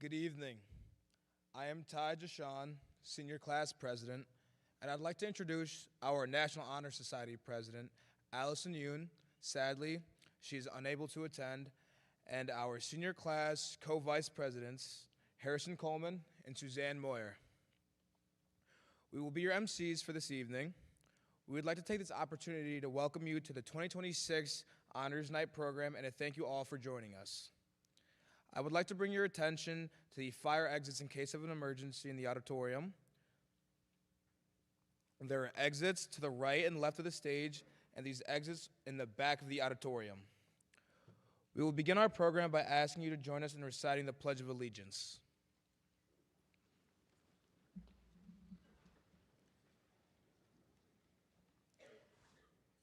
Good evening. I am Ty Jashawn, Senior Class President, and I'd like to introduce our National Honor Society President, Allison Yoon. Sadly, she's unable to attend, and our Senior Class Co-Vice Presidents, Harrison Coleman and Suzanne Moyer. We will be your MCs for this evening. We would like to take this opportunity to welcome you to the 2026 Honors Night program and to thank you all for joining us. I would like to bring your attention to the fire exits in case of an emergency in the auditorium. There are exits to the right and left of the stage, and these exits in the back of the auditorium. We will begin our program by asking you to join us in reciting the Pledge of Allegiance.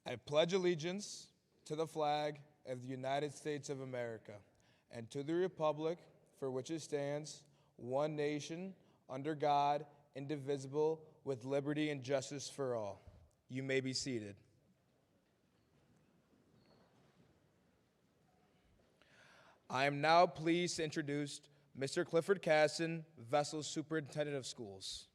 I pledge allegiance to the flag of the United States of America and to the republic for which it stands, one nation, under God, indivisible, with liberty and justice for all. You may be seated. I am now pleased to introduce Mr. Clifford Casson, Vestal's Superintendent of Schools.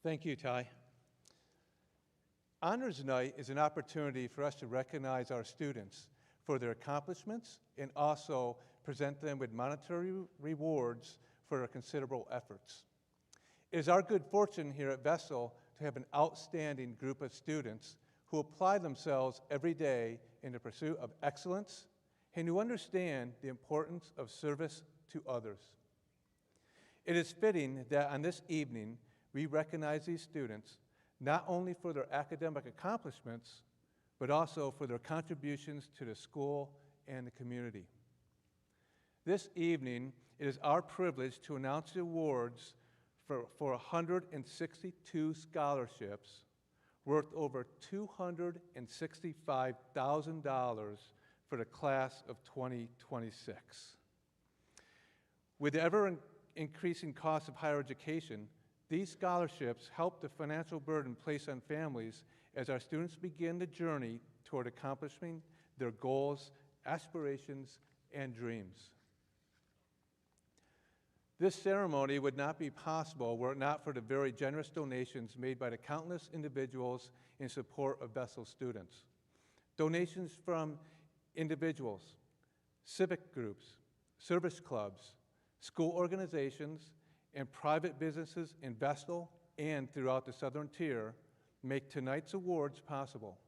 Thank you, Ty. Honors Night is an opportunity for us to recognize our students for their accomplishments and also present them with monetary rewards for their considerable efforts. It is our good fortune here at Vestal to have an outstanding group of students who apply themselves every day in the pursuit of excellence and who understand the importance of service to others. It is fitting that on this evening, we recognize these students not only for their academic accomplishments, but also for their contributions to the school and the community. This evening, it is our privilege to announce the awards for 162 scholarships worth over $265,000 for the class of 2026. With the ever-increasing cost of higher education, these scholarships help the financial burden placed on families as our students begin the journey toward accomplishing their goals, aspirations, and dreams. This ceremony would not be possible were it not for the very generous donations made by the countless individuals in support of Vestal students. Donations from individuals, civic groups, service clubs, school organizations, and private businesses in Vestal and throughout the Southern Tier make tonight's awards possible.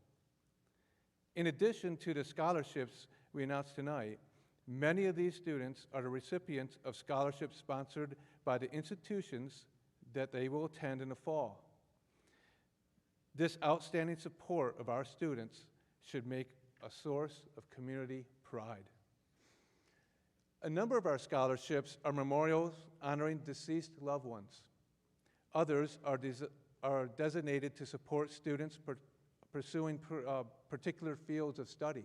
In addition to the scholarships we announced tonight, many of these students are the recipients of scholarships sponsored by the institutions that they will attend in the fall. This outstanding support of our students should make a source of community pride. A number of our scholarships are memorials honoring deceased loved ones. Others are designated to support students pursuing particular fields of study.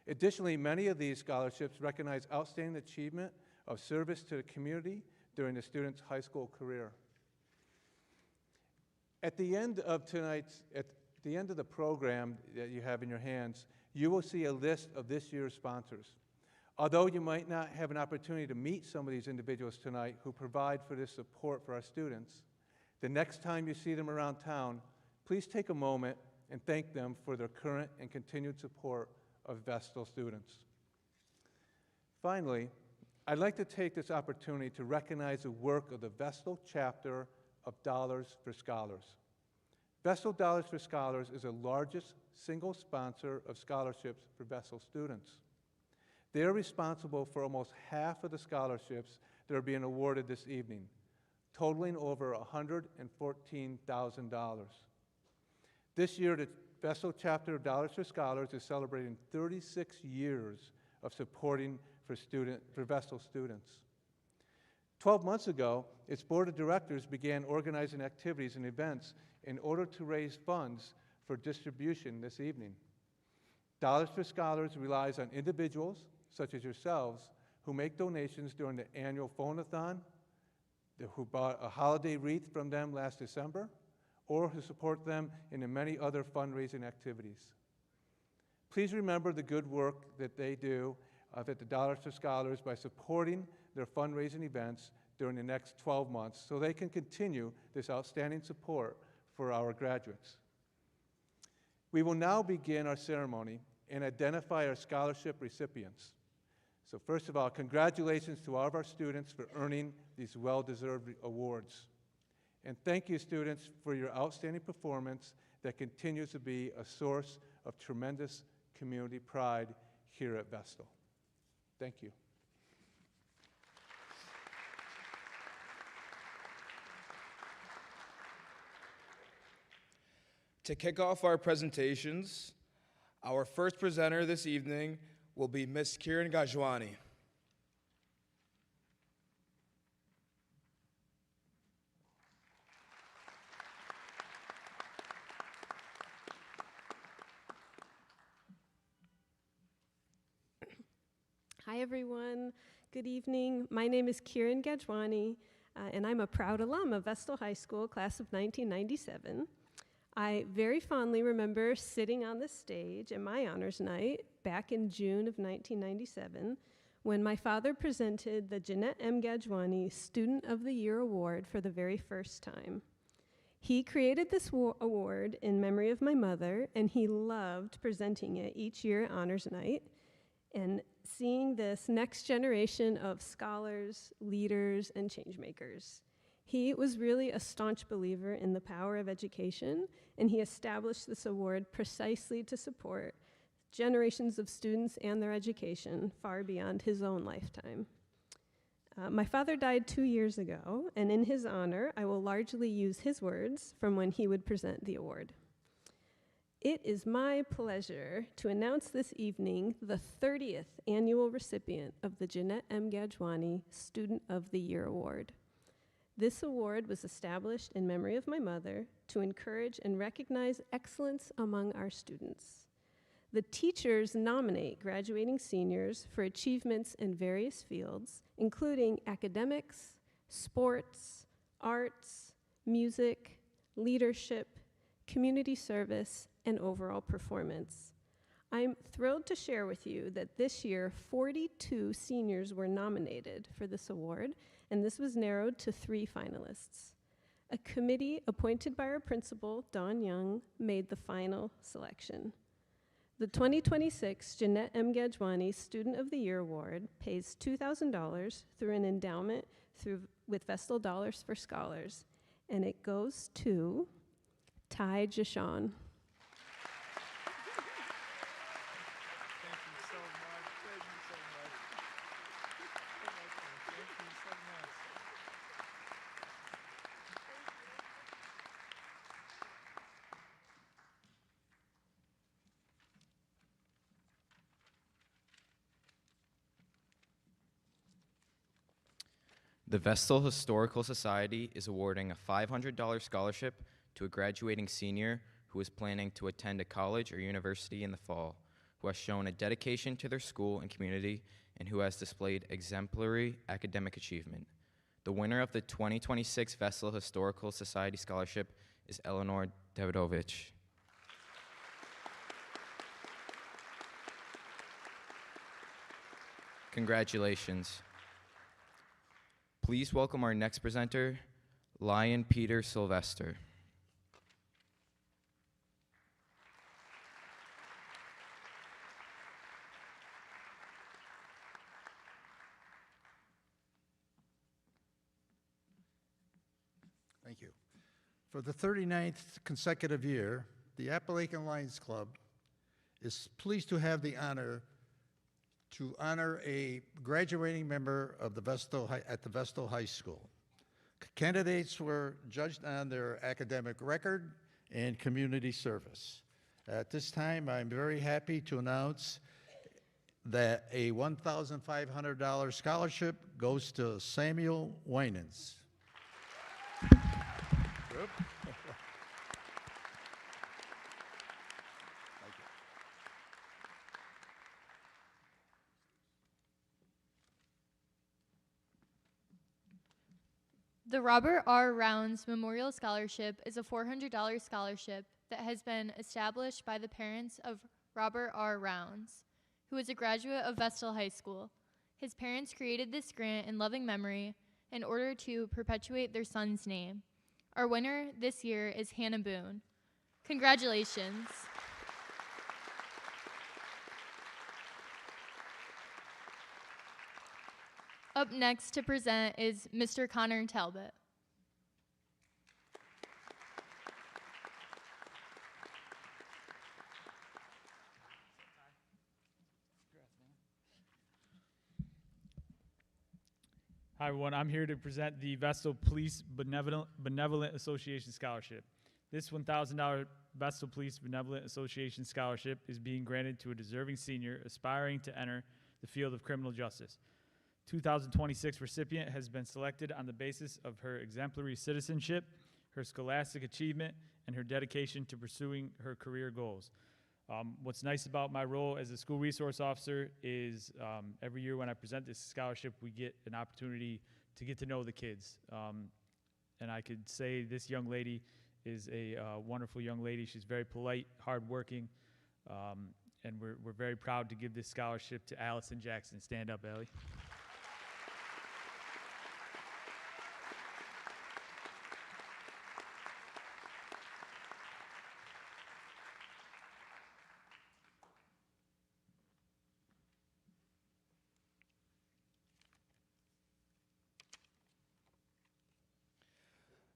Additionally, many of these scholarships recognize outstanding achievement of service to the community during the student's high school career. At the end of the program that you have in your hands, you will see a list of this year's sponsors. Although you might not have an opportunity to meet some of these individuals tonight who provide for this support for our students, the next time you see them around town, please take a moment and thank them for their current and continued support of Vestal students. Finally, I'd like to take this opportunity to recognize the work of the Vestal chapter of Dollars for Scholars. Vestal Dollars for Scholars is the largest single sponsor of scholarships for Vestal students. They are responsible for almost half of the scholarships that are being awarded this evening, totaling over $114,000. This year, the Vestal chapter of Dollars for Scholars is celebrating 36 years of supporting for Vestal students. 12 months ago, its board of directors began organizing activities and events in order to raise funds for distribution this evening. Dollars for Scholars relies on individuals, such as yourselves, who make donations during the annual phone-a-thon, who bought a holiday wreath from them last December, or to support them in the many other fundraising activities. Please remember the good work that they do at the Dollars to Scholars by supporting their fundraising events during the next 12 months so they can continue this outstanding support for our graduates. We will now begin our ceremony and identify our scholarship recipients. So first of all, congratulations to all of our students for earning these well-deserved awards. And thank you, students, for your outstanding performance that continues to be a source of tremendous community pride here at Vestal. Thank you. To kick off our presentations, our first presenter this evening will be Ms. Kiran Gajwani. Hi, everyone. Good evening. My name is Kiran Gajwani, and I'm a proud alum of Vestal High School, class of 1997. I very fondly remember sitting on the stage at my honors night back in June of 1997 when my father presented the Jeanette M. Gajwani Student of the Year Award for the very first time. He created this award in memory of my mother, and he loved presenting it each year at honors night. And seeing this next generation of scholars, leaders, and changemakers. He was really a staunch believer in the power of education, and he established this award precisely to support generations of students and their education far beyond his own lifetime. My father died 2 years ago, and in his honor, I will largely use his words from when he would present the award. It is my pleasure to announce this evening the 30th annual recipient of the Jeanette M. Gajwani Student of the Year Award. This award was established in memory of my mother to encourage and recognize excellence among our students. The teachers nominate graduating seniors for achievements in various fields, including academics, sports, arts, music, leadership, community service, and overall performance. I'm thrilled to share with you that this year, 42 seniors were nominated for this award, and this was narrowed to 3 finalists. A committee appointed by our principal, Dawn Young, made the final selection. The 2026 Jeanette M. Gajwani Student of the Year Award pays $2,000 through an endowment with Vestal Dollars for Scholars, and it goes to Ty Jashawn. The Vestal Historical Society is awarding a $500 scholarship to a graduating senior who is planning to attend a college or university in the fall, who has shown a dedication to their school and community, and who has displayed exemplary academic achievement. The winner of the 2026 Vestal Historical Society Scholarship is Eleanor Davidovich. Congratulations. Please welcome our next presenter, Lion Peter Sylvester. Thank you. For the 39th consecutive year, the Appalachian Lions Club is pleased to have the honor to honor a graduating member of the at the Vestal High School. Candidates were judged on their academic record and community service. At this time, I'm very happy to announce that a $1,500 scholarship goes to Samuel Winans. The Robert R. Rounds Memorial Scholarship is a $400 scholarship that has been established by the parents of Robert R. Rounds, who is a graduate of Vestal High School. His parents created this grant in loving memory in order to perpetuate their son's name. Our winner this year is Hannah Boone. Congratulations. Up next to present is Mr. Connor Talbot. Hi, everyone. I'm here to present the Vestal Police Benevolent Association Scholarship. This $1,000 Vestal Police Benevolent Association Scholarship is being granted to a deserving senior aspiring to enter the field of criminal justice. 2026 recipient has been selected on the basis of her exemplary citizenship, her scholastic achievement, and her dedication to pursuing her career goals. What's nice about my role as a school resource officer is every year when I present this scholarship, we get an opportunity to get to know the kids. And I could say this young lady is a wonderful young lady. She's very polite, hardworking, and we're very proud to give this scholarship to Allison Jackson. Stand up, Allie.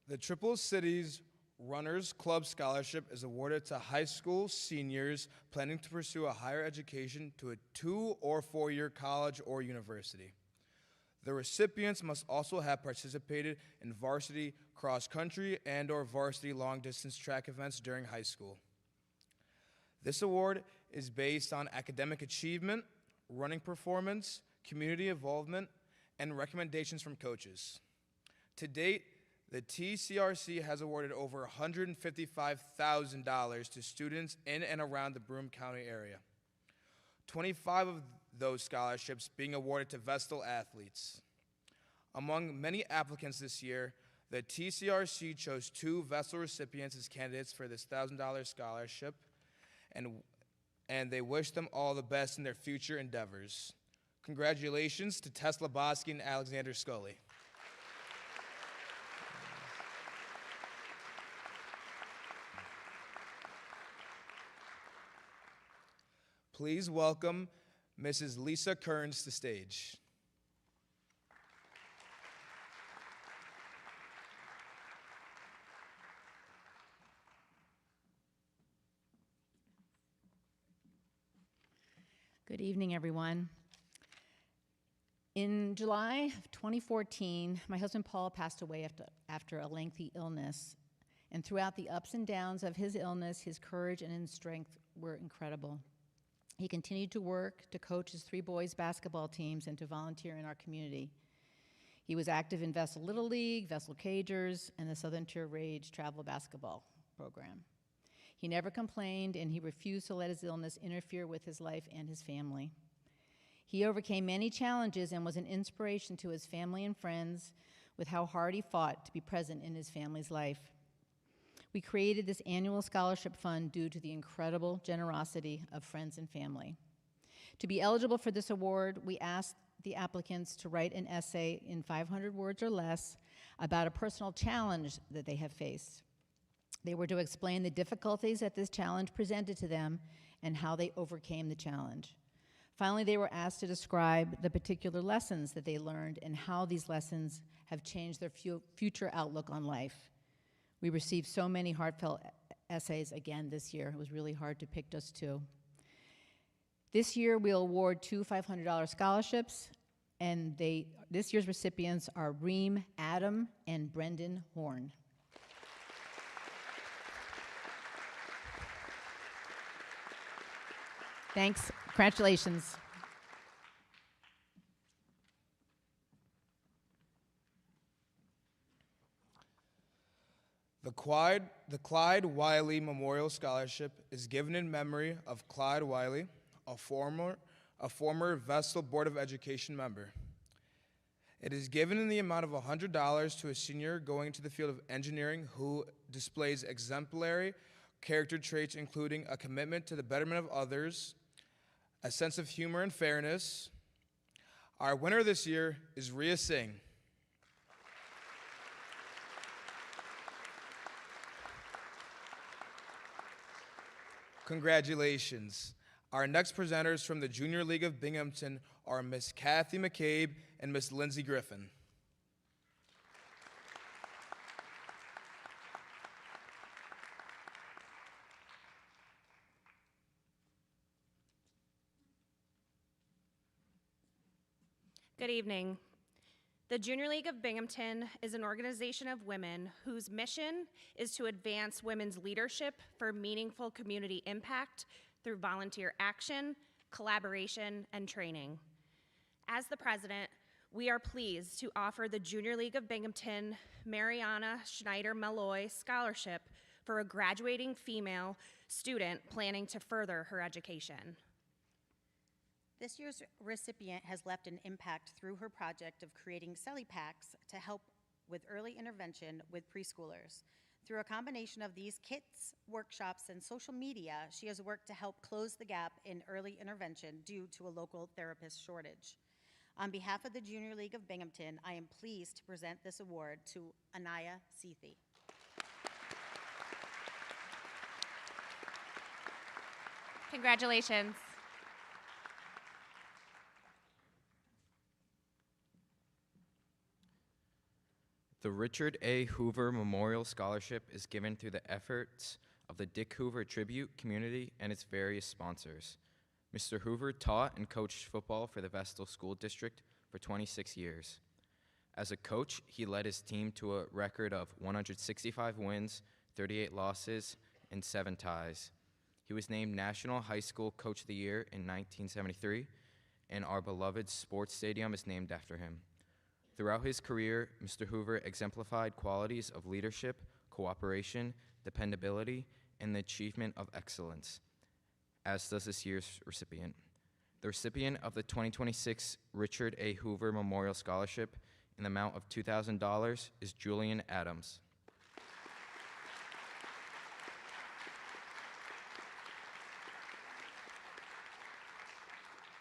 The Triple Cities Runners Club Scholarship is awarded to high school seniors planning to pursue a higher education to a 2- or 4-year college or university. The recipients must also have participated in varsity cross-country and/or varsity long-distance track events during high school. This award is based on academic achievement, running performance, community involvement, and recommendations from coaches. To date, the TCRC has awarded over $155,000 to students in and around the Broome County area. 25 of those scholarships being awarded to Vestal athletes. Among many applicants this year, the TCRC chose 2 Vestal recipients as candidates for this $1,000 scholarship, and they wish them all the best in their future endeavors. Congratulations to Tesla Bosky and Alexander Scully. Please welcome Mrs. Lisa Kearns to stage. Good evening, everyone. In July of 2014, my husband Paul passed away after a lengthy illness. And throughout the ups and downs of his illness, his courage and his strength were incredible. He continued to work, to coach his 3 boys' basketball teams, and to volunteer in our community. He was active in Vestal Little League, Vestal Cagers, and the Southern Tier Rage travel basketball program. He never complained, and he refused to let his illness interfere with his life and his family. He overcame many challenges and was an inspiration to his family and friends with how hard he fought to be present in his family's life. We created this annual scholarship fund due to the incredible generosity of friends and family. To be eligible for this award, we asked the applicants to write an essay in 500 words or less about a personal challenge that they have faced. They were to explain the difficulties that this challenge presented to them and how they overcame the challenge. Finally, they were asked to describe the particular lessons that they learned and how these lessons have changed their future outlook on life. We received so many heartfelt essays again this year. It was really hard to pick just 2. This year, we'll award 2 $500 scholarships, and this year's recipients are Reem Adam and Brendan Horn. Thanks. Congratulations. The Clyde Wiley Memorial Scholarship is given in memory of Clyde Wiley, a former Vestal Board of Education member. It is given in the amount of $100 to a senior going to the field of engineering who displays exemplary character traits including a commitment to the betterment of others, a sense of humor and fairness. Our winner this year is Rhea Singh. Congratulations. Our next presenters from the Junior League of Binghamton are Miss Kathy McCabe and Miss Lindsay Griffin. Good evening. The Junior League of Binghamton is an organization of women whose mission is to advance women's leadership for meaningful community impact through volunteer action, collaboration, and training. As the president, we are pleased to offer the Junior League of Binghamton Mariana Schneider Malloy Scholarship for a graduating female student planning to further her education. This year's recipient has left an impact through her project of creating celly packs to help with early intervention with preschoolers. Through a combination of these kits, workshops, and social media, she has worked to help close the gap in early intervention due to a local therapist shortage. On behalf of the Junior League of Binghamton, I am pleased to present this award to Anaya Sethi. Congratulations. The Richard A. Hoover Memorial Scholarship is given through the efforts of the Dick Hoover Tribute community and its various sponsors. Mr. Hoover taught and coached football for the Vestal School District for 26 years. As a coach, he led his team to a record of 165 wins, 38 losses, and 7 ties. He was named National High School Coach of the Year in 1973, and our beloved sports stadium is named after him. Throughout his career, Mr. Hoover exemplified qualities of leadership, cooperation, dependability, and the achievement of excellence, as does this year's recipient. The recipient of the 2026 Richard A. Hoover Memorial Scholarship in the amount of $2,000 is Julian Adams.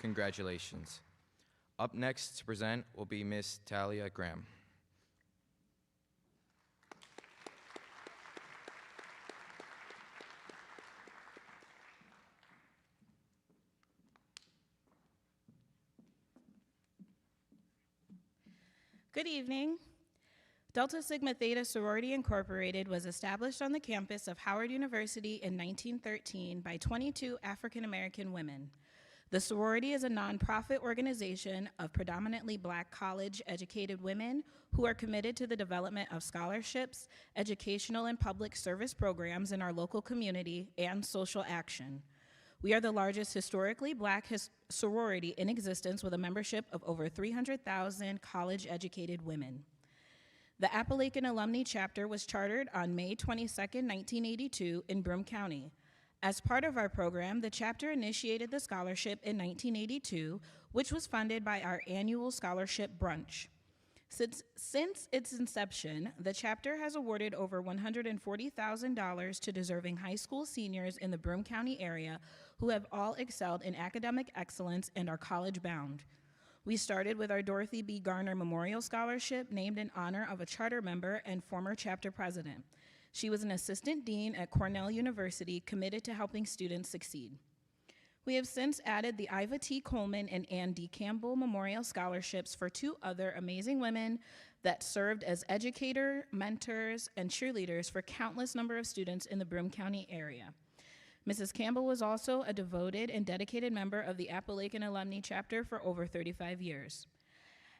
Congratulations. Up next to present will be Ms. Talia Graham. Good evening. Delta Sigma Theta Sorority Incorporated was established on the campus of Howard University in 1913 by 22 African American women. The sorority is a nonprofit organization of predominantly Black college-educated women who are committed to the development of scholarships, educational and public service programs in our local community, and social action. We are the largest historically Black sorority in existence with a membership of over 300,000 college-educated women. The Appalachian Alumni Chapter was chartered on May 22, 1982 in Broome County. As part of our program, the chapter initiated the scholarship in 1982, which was funded by our annual scholarship brunch. Since its inception, the chapter has awarded over $140,000 to deserving high school seniors in the Broome County area who have all excelled in academic excellence and are college-bound. We started with our Dorothy B. Garner Memorial Scholarship, named in honor of a charter member and former chapter president. She was an assistant dean at Cornell University, committed to helping students succeed. We have since added the Iva T. Coleman and Ann D. Campbell Memorial Scholarships for 2 other amazing women that served as educator, mentors, and cheerleaders for countless number of students in the Broome County area. Mrs. Campbell was also a devoted and dedicated member of the Appalachian Alumni Chapter for over 35 years.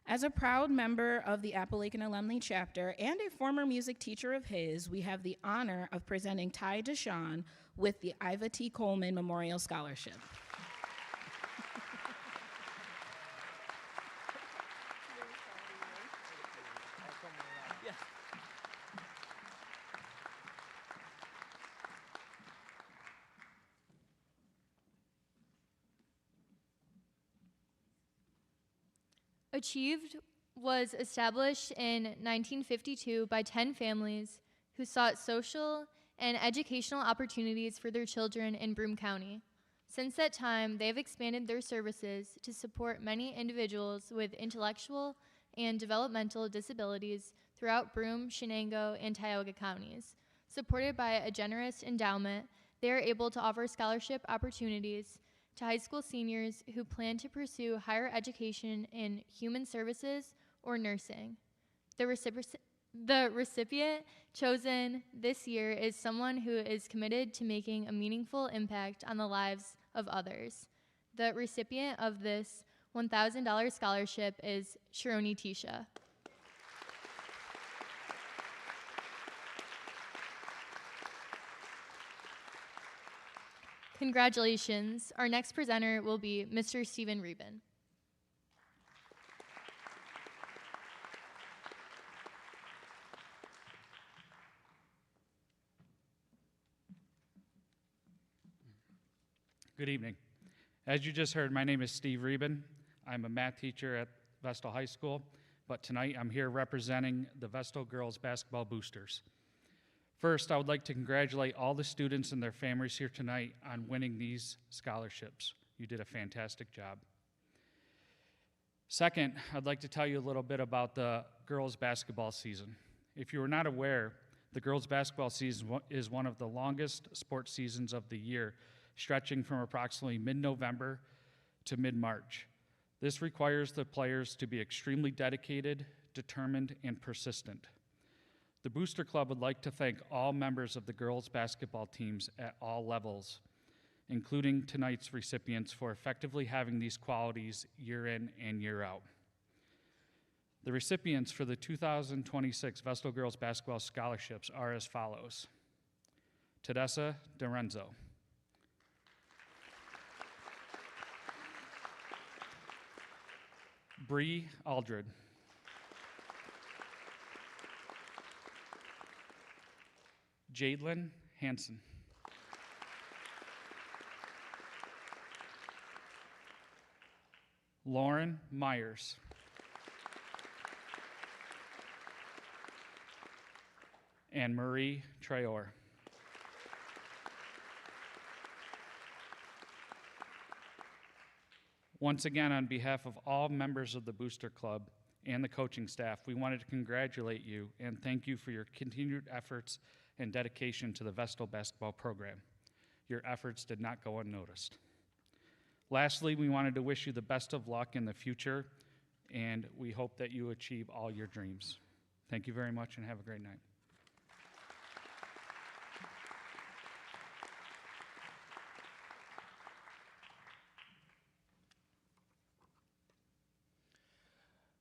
As a proud member of the Appalachian Alumni Chapter and a former music teacher of his, we have the honor of presenting Ty Deshawn with the Iva T. Coleman Memorial Scholarship. Achieved was established in 1952 by 10 families who sought social and educational opportunities for their children in Broome County. Since that time, they have expanded their services to support many individuals with intellectual and developmental disabilities throughout Broome, Shenango, and Tioga counties. Supported by a generous endowment, they are able to offer scholarship opportunities to high school seniors who plan to pursue higher education in human services or nursing. The recipient chosen this year is someone who is committed to making a meaningful impact on the lives of others. The recipient of this $1,000 scholarship is Sharoni Tisha. Congratulations. Our next presenter will be Mr. Stephen Reben. Good evening. As you just heard, my name is Steve Reben. I'm a math teacher at Vestal High School, but tonight I'm here representing the Vestal Girls Basketball Boosters. First, I would like to congratulate all the students and their families here tonight on winning these scholarships. You did a fantastic job. Second, I'd like to tell you a little bit about the girls basketball season. If you are not aware, the girls basketball season is one of the longest sports seasons of the year, stretching from approximately mid-November to mid-March. This requires the players to be extremely dedicated, determined, and persistent. The Booster Club would like to thank all members of the girls basketball teams at all levels, including tonight's recipients, for effectively having these qualities year in and year out. The recipients for the 2026 Vestal Girls Basketball Scholarships are as follows: Tedessa DeRenzo, Bree Aldred, Jadlyn Hansen, Lauren Myers, and Marie Traor. Once again, on behalf of all members of the Booster Club and the coaching staff, we wanted to congratulate you and thank you for your continued efforts and dedication to the Vestal basketball program. Your efforts did not go unnoticed. Lastly, we wanted to wish you the best of luck in the future, and we hope that you achieve all your dreams. Thank you very much and have a great night.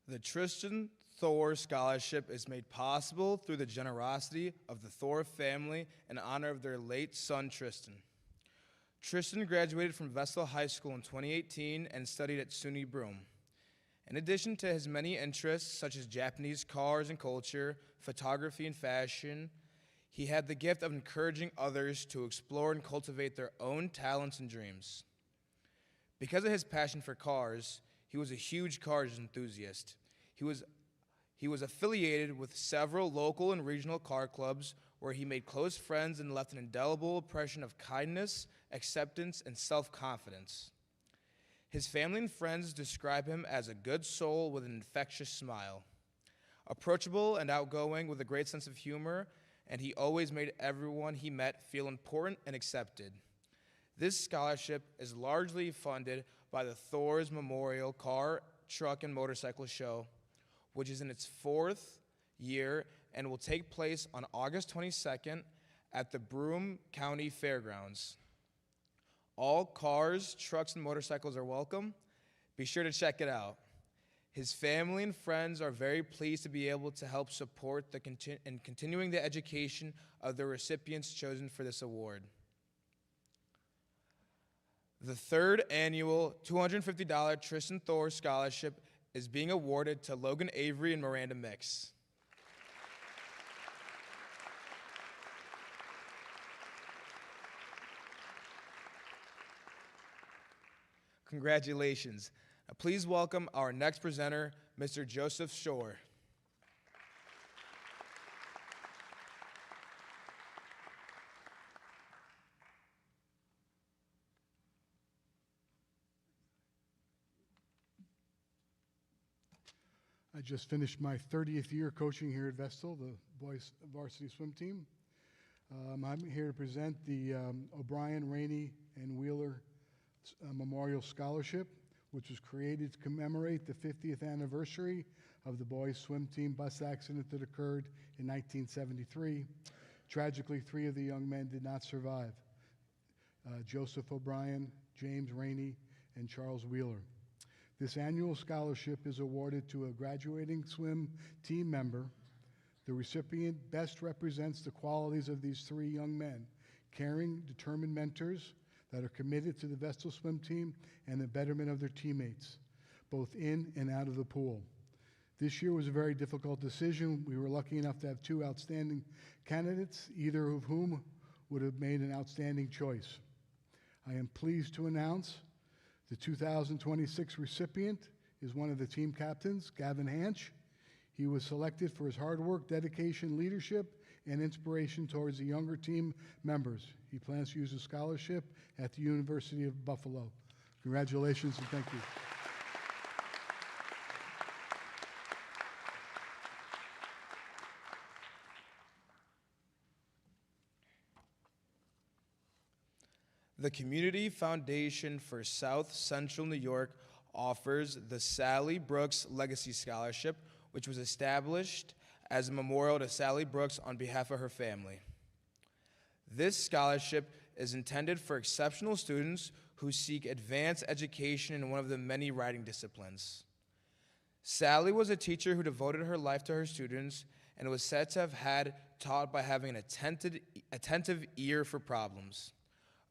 The Tristan Thor Scholarship is made possible through the generosity of the Thor family in honor of their late son, Tristan. Tristan graduated from Vestal High School in 2018 and studied at SUNY Broome. In addition to his many interests, such as Japanese cars and culture, photography and fashion, he had the gift of encouraging others to explore and cultivate their own talents and dreams. Because of his passion for cars, he was a huge cars enthusiast. He was affiliated with several local and regional car clubs where he made close friends and left an indelible impression of kindness, acceptance, and self-confidence. His family and friends describe him as a good soul with an infectious smile, approachable and outgoing with a great sense of humor, and he always made everyone he met feel important and accepted. This scholarship is largely funded by the Thor's Memorial Car, Truck, and Motorcycle Show, which is in its 4th year and will take place on August 22nd at the Broome County Fairgrounds. All cars, trucks, and motorcycles are welcome. Be sure to check it out. His family and friends are very pleased to be able to help support in continuing the education of the recipients chosen for this award. The 3rd annual $250 Tristan Thor Scholarship is being awarded to Logan Avery and Miranda Mix. Congratulations. Now please welcome our next presenter, Mr. Joseph Shore. I just finished my 30th year coaching here at Vestal, the boys varsity swim team. I'm here to present the O'Brien, Rainey, and Wheeler Memorial Scholarship, which was created to commemorate the 50th anniversary of the boys swim team bus accident that occurred in 1973. Tragically, 3 of the young men did not survive: Joseph O'Brien, James Rainey, and Charles Wheeler. This annual scholarship is awarded to a graduating swim team member. The recipient best represents the qualities of these 3 young men: caring, determined mentors that are committed to the Vestal swim team and the betterment of their teammates, both in and out of the pool. This year was a very difficult decision. We were lucky enough to have 2 outstanding candidates, either of whom would have made an outstanding choice. I am pleased to announce the 2026 recipient is one of the team captains, Gavin Hanch. He was selected for his hard work, dedication, leadership, and inspiration towards the younger team members. He plans to use his scholarship at the University of Buffalo. Congratulations and thank you. The Community Foundation for South Central New York offers the Sally Brooks Legacy Scholarship, which was established as a memorial to Sally Brooks on behalf of her family. This scholarship is intended for exceptional students who seek advanced education in one of the many writing disciplines. Sally was a teacher who devoted her life to her students and was said to have had taught by having an attentive ear for problems,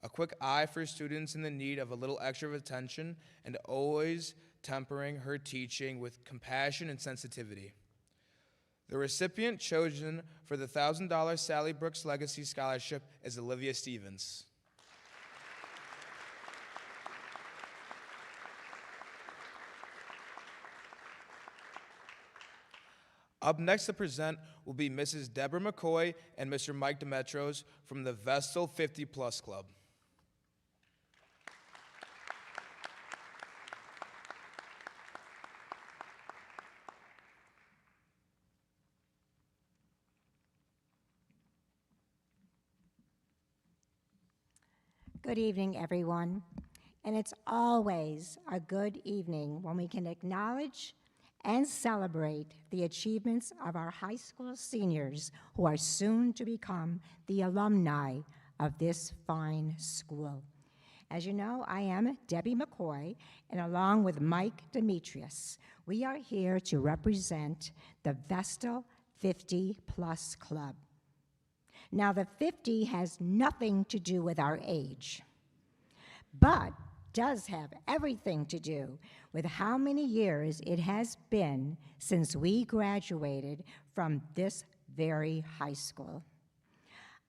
a quick eye for students in the need of a little extra attention, and always tempering her teaching with compassion and sensitivity. The recipient chosen for the $1,000 Sally Brooks Legacy Scholarship is Olivia Stevens. Up next to present will be Mrs. Deborah McCoy and Mr. Mike Demetros from the Vestal 50 Plus Club. Good evening, everyone. And it's always a good evening when we can acknowledge and celebrate the achievements of our high school seniors who are soon to become the alumni of this fine school. As you know, I am Debbie McCoy, and along with Mike Demetrius, we are here to represent the Vestal 50 Plus Club. Now, the 50 has nothing to do with our age, but does have everything to do with how many years it has been since we graduated from this very high school.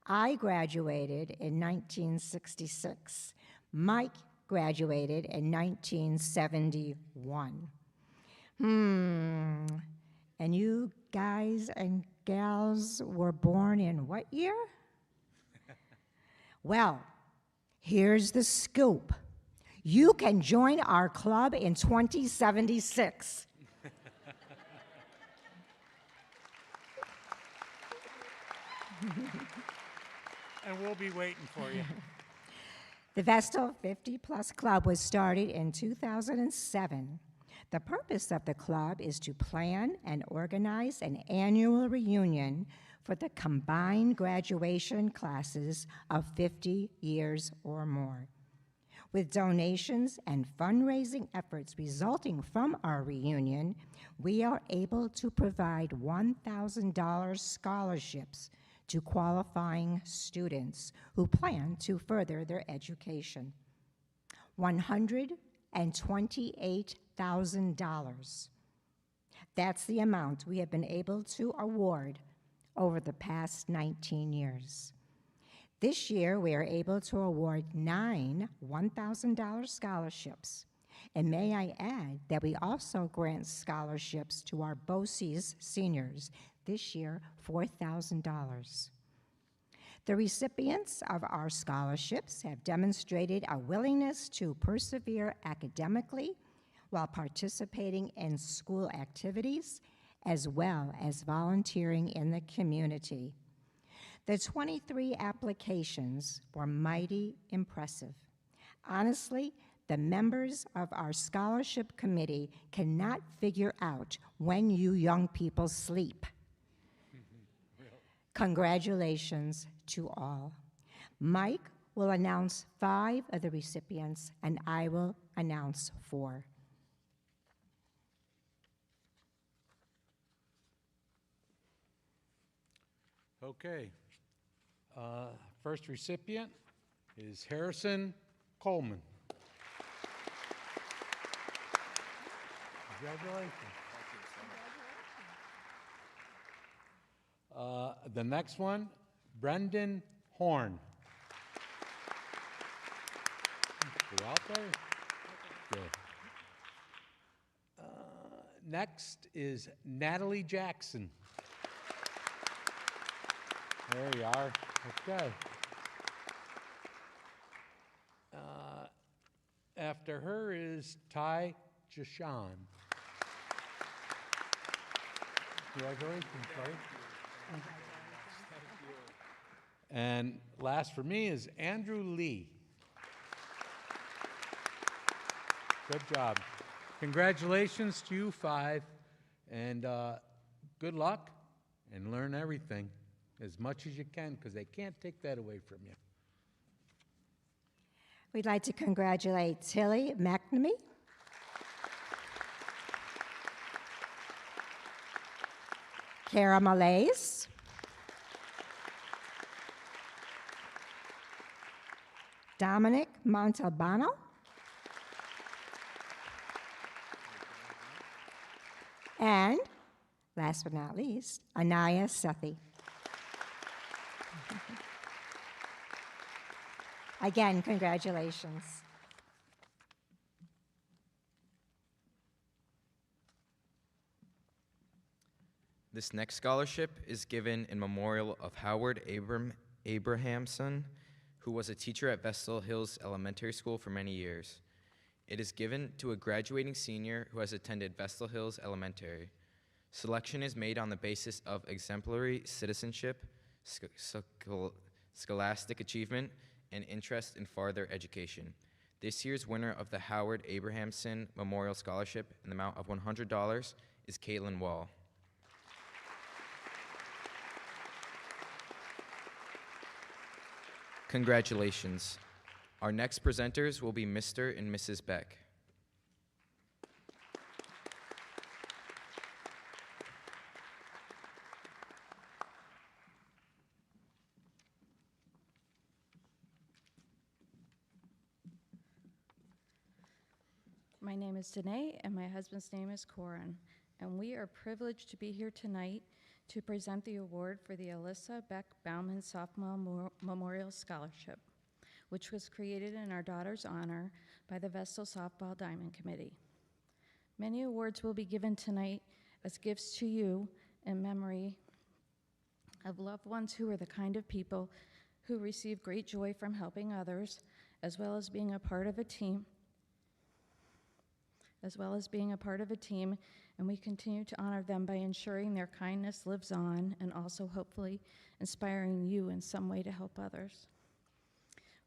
I graduated in 1966. Mike graduated in 1971. And you guys and gals were born in what year? Well, here's the scoop. You can join our club in 2076. And we'll be waiting for you. The Vestal 50 Plus Club was started in 2007. The purpose of the club is to plan and organize an annual reunion for the combined graduation classes of 50 years or more. With donations and fundraising efforts resulting from our reunion, we are able to provide $1,000 scholarships to qualifying students who plan to further their education. $128,000. That's the amount we have been able to award over the past 19 years. This year, we are able to award 9 $1,000 scholarships, And may I add that we also grant scholarships to our BOCES seniors, this year $4,000. The recipients of our scholarships have demonstrated a willingness to persevere academically while participating in school activities, as well as volunteering in the community. The 23 applications were mighty impressive. Honestly, the members of our scholarship committee cannot figure out when you young people sleep. Congratulations to all. Mike will announce 5 of the recipients, and I will announce 4. Okay. First recipient is Harrison Coleman. Congratulations. The next one, Brendan Horn. Go out there. Good. Next is Natalie Jackson. There you are. Okay. After her is Ty Jashan. Congratulations, Ty. And last for me is Andrew Lee. Good job. Congratulations to you 5, and good luck, and learn everything as much as you can, because they can't take that away from you. We'd like to congratulate Tilly McNamee, Kara Malays, Dominic Montalbano, and last but not least, Anaya Sethi. Again, congratulations. This next scholarship is given in memorial of Howard Abrahamson, who was a teacher at Vestal Hills Elementary School for many years. It is given to a graduating senior who has attended Vestal Hills Elementary. Selection is made on the basis of exemplary citizenship, scholastic achievement, and interest in farther education. This year's winner of the Howard Abrahamson Memorial Scholarship in the amount of $100 is Caitlin Wall. Congratulations. Our next presenters will be Mr. and Mrs. Beck. My name is Danae, and my husband's name is Corin, and we are privileged to be here tonight to present the award for the Alyssa Beck Bauman Sophomore Memorial Scholarship, which was created in our daughter's honor by the Vestal Softball Diamond Committee. Many awards will be given tonight as gifts to you in memory of loved ones who are the kind of people who receive great joy from helping others, as well as being a part of a team, and we continue to honor them by ensuring their kindness lives on and also hopefully inspiring you in some way to help others.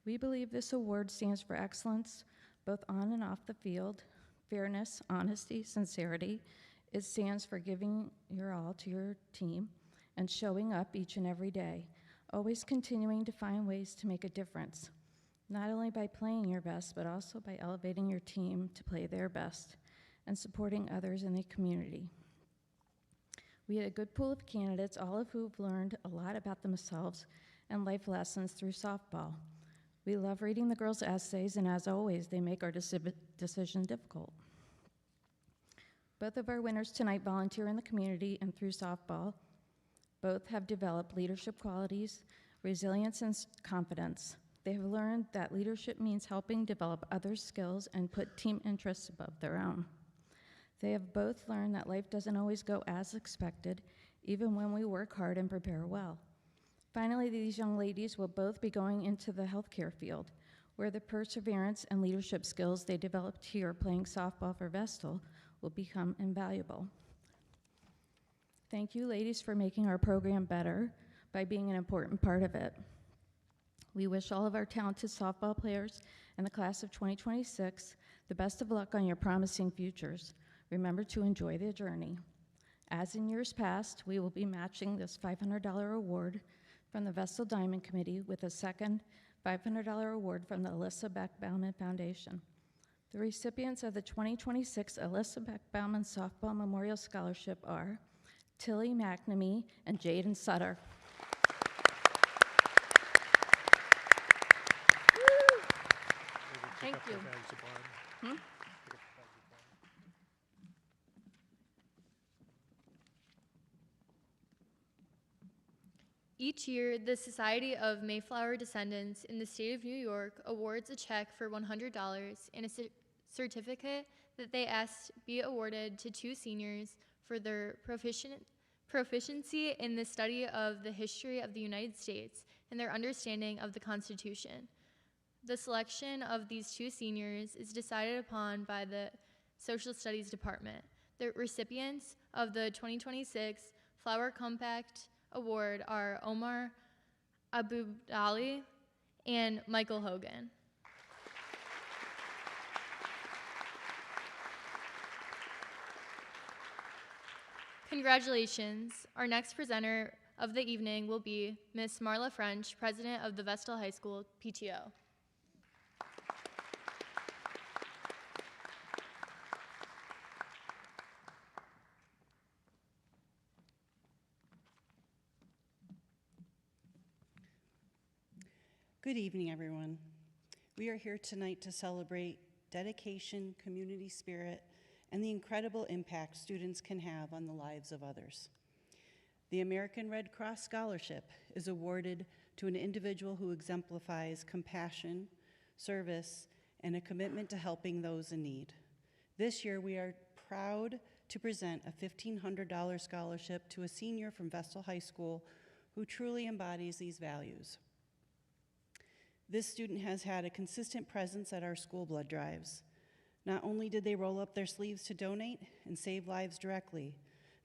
We believe this award stands for excellence, both on and off the field, fairness, honesty, sincerity. It stands for giving your all to your team and showing up each and every day, always continuing to find ways to make a difference, not only by playing your best, but also by elevating your team to play their best and supporting others in the community. We had a good pool of candidates, all of who have learned a lot about themselves and life lessons through softball. We love reading the girls' essays, and as always, they make our decision difficult. Both of our winners tonight volunteer in the community and through softball. Both have developed leadership qualities, resilience, and confidence. They have learned that leadership means helping develop others' skills and put team interests above their own. They have both learned that life doesn't always go as expected, even when we work hard and prepare well. Finally, these young ladies will both be going into the healthcare field, where the perseverance and leadership skills they developed here playing softball for Vestal will become invaluable. Thank you, ladies, for making our program better by being an important part of it. We wish all of our talented softball players and the class of 2026 the best of luck on your promising futures. Remember to enjoy the journey. As in years past, we will be matching this $500 award from the Vestal Diamond Committee with a second $500 award from the Alyssa Beck Bauman Foundation. The recipients of the 2026 Alyssa Beck Bauman Softball Memorial Scholarship are Tilly McNamee and Jaden Sutter. Thank you. Each year, the Society of Mayflower Descendants in the state of New York awards a check for $100 and a certificate that they ask be awarded to two seniors for their proficiency in the study of the history of the United States and their understanding of the Constitution. The selection of these two seniors is decided upon by the Social Studies Department. The recipients of the 2026 Flower Compact Award are Omar Abudali and Michael Hogan. Congratulations. Our next presenter of the evening will be Miss Marla French, President of the Vestal High School PTO. Good evening, everyone. We are here tonight to celebrate dedication, community spirit, and the incredible impact students can have on the lives of others. The American Red Cross Scholarship is awarded to an individual who exemplifies compassion, service, and a commitment to helping those in need. This year, we are proud to present a $1,500 scholarship to a senior from Vestal High School who truly embodies these values. This student has had a consistent presence at our school blood drives. Not only did they roll up their sleeves to donate and save lives directly,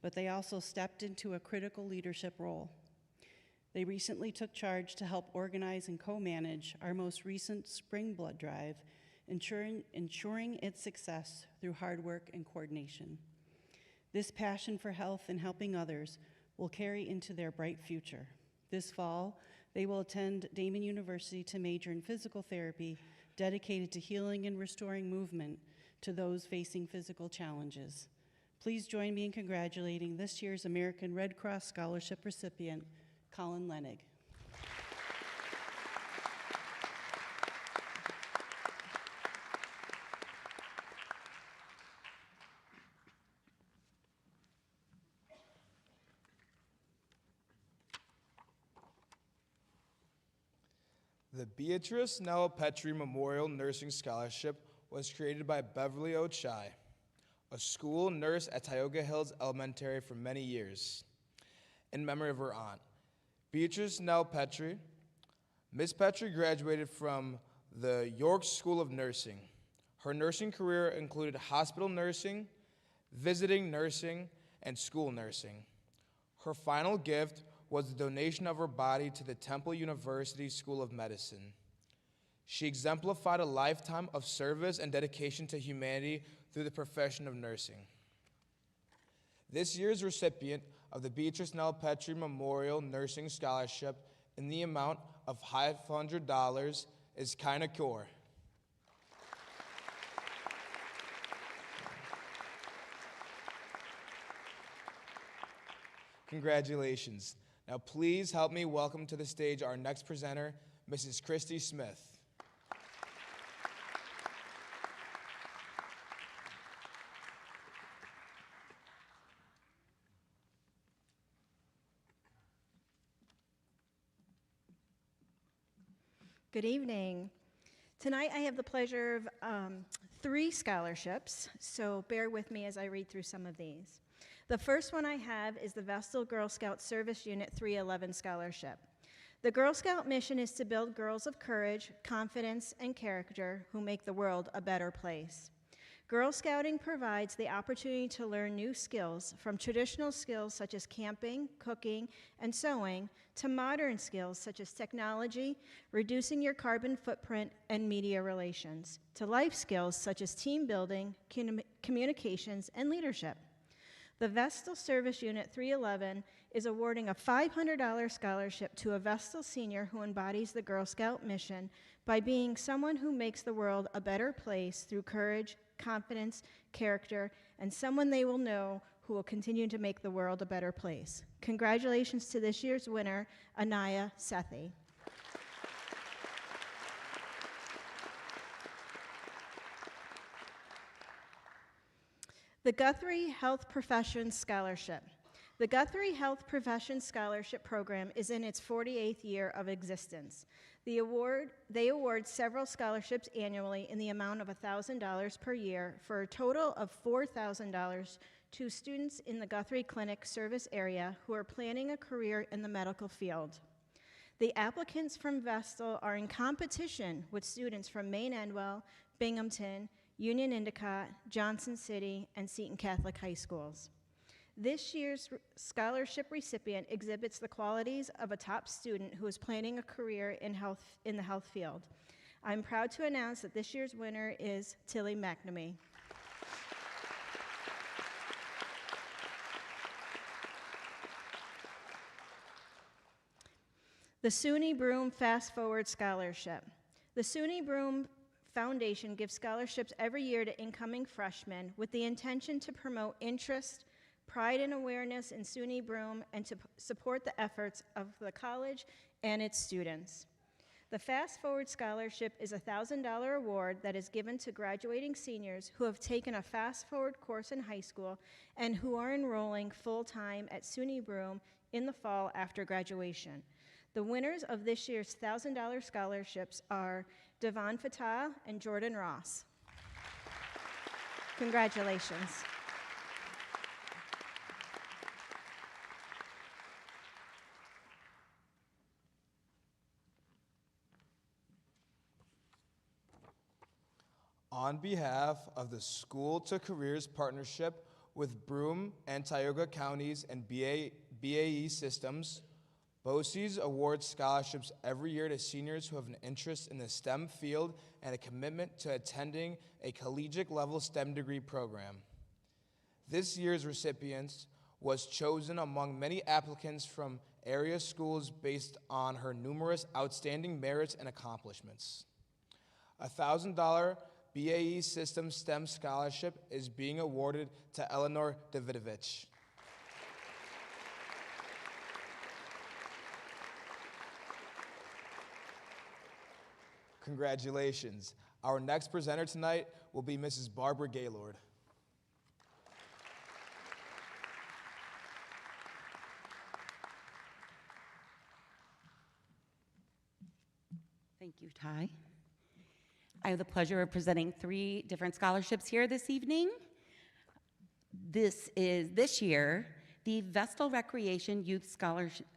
but they also stepped into a critical leadership role. They recently took charge to help organize and co-manage our most recent spring blood drive, ensuring its success through hard work and coordination. This passion for health and helping others will carry into their bright future. This fall, they will attend Damon University to major in physical therapy, dedicated to healing and restoring movement to those facing physical challenges. Please join me in congratulating this year's American Red Cross Scholarship recipient, Colin Lenig. The Beatrice Nell Petrie Memorial Nursing Scholarship was created by Beverly Ochai, a school nurse at Tioga Hills Elementary for many years, in memory of her aunt, Beatrice Nell Petrie. Ms. Petrie graduated from the York School of Nursing. Her nursing career included hospital nursing, visiting nursing, and school nursing. Her final gift was the donation of her body to the Temple University School of Medicine. She exemplified a lifetime of service and dedication to humanity through the profession of nursing. This year's recipient of the Beatrice Nell Petrie Memorial Nursing Scholarship in the amount of $500 is Kaina Kaur. Congratulations. Now please help me welcome to the stage our next presenter, Mrs. Christy Smith. Good evening. Tonight I have the pleasure of 3 scholarships, so bear with me as I read through some of these. The first one I have is the Vestal Girl Scout Service Unit 311 Scholarship. The Girl Scout mission is to build girls of courage, confidence, and character who make the world a better place. Girl Scouting provides the opportunity to learn new skills, from traditional skills such as camping, cooking, and sewing, to modern skills such as technology, reducing your carbon footprint, and media relations, to life skills such as team building, communications, and leadership. The Vestal Service Unit 311 is awarding a $500 scholarship to a Vestal senior who embodies the Girl Scout mission by being someone who makes the world a better place through courage, confidence, character, and someone they will know who will continue to make the world a better place. Congratulations to this year's winner, Anaya Sethi. The Guthrie Health Professions Scholarship. The Guthrie Health Professions Scholarship Program is in its 48th year of existence. They award several scholarships annually in the amount of $1,000 per year for a total of $4,000 to students in the Guthrie Clinic service area who are planning a career in the medical field. The applicants from Vestal are in competition with students from Maine Endwell, Binghamton, Union Endicott, Johnson City, and Seton Catholic High Schools. This year's scholarship recipient exhibits the qualities of a top student who is planning a career in the health field. I'm proud to announce that this year's winner is Tilly McNamee. The SUNY Broom Fast Forward Scholarship. The SUNY Broom Foundation gives scholarships every year to incoming freshmen with the intention to promote interest, pride, and awareness in SUNY Broome and to support the efforts of the college and its students. The Fast Forward Scholarship is a $1,000 award that is given to graduating seniors who have taken a Fast Forward course in high school and who are enrolling full-time at SUNY Broome in the fall after graduation. The winners of this year's $1,000 scholarships are Devon Fatah and Jordan Ross. Congratulations. On behalf of the School to Careers Partnership with Broome and Tioga Counties and BAE Systems, BOCES awards scholarships every year to seniors who have an interest in the STEM field and a commitment to attending a collegiate-level STEM degree program. This year's recipient was chosen among many applicants from area schools based on her numerous outstanding merits and accomplishments. A $1,000 BAE Systems STEM Scholarship is being awarded to Eleanor Davidovich. Congratulations. Our next presenter tonight will be Mrs. Barbara Gaylord. Thank you, Ty. I have the pleasure of presenting 3 different scholarships here this evening. This year, the Vestal Recreation Youth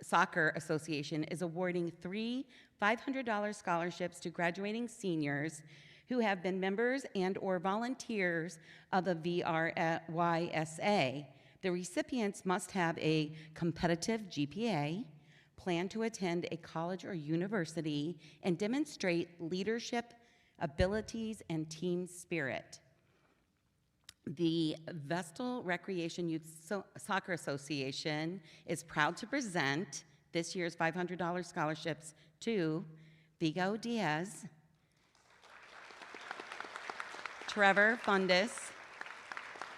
Soccer Association is awarding 3 $500 scholarships to graduating seniors who have been members and/or volunteers of the VRYSA. The recipients must have a competitive GPA, plan to attend a college or university, and demonstrate leadership, abilities, and team spirit. The Vestal Recreation Youth Soccer Association is proud to present this year's $500 scholarships to Vigo Diaz, Trevor Fundus,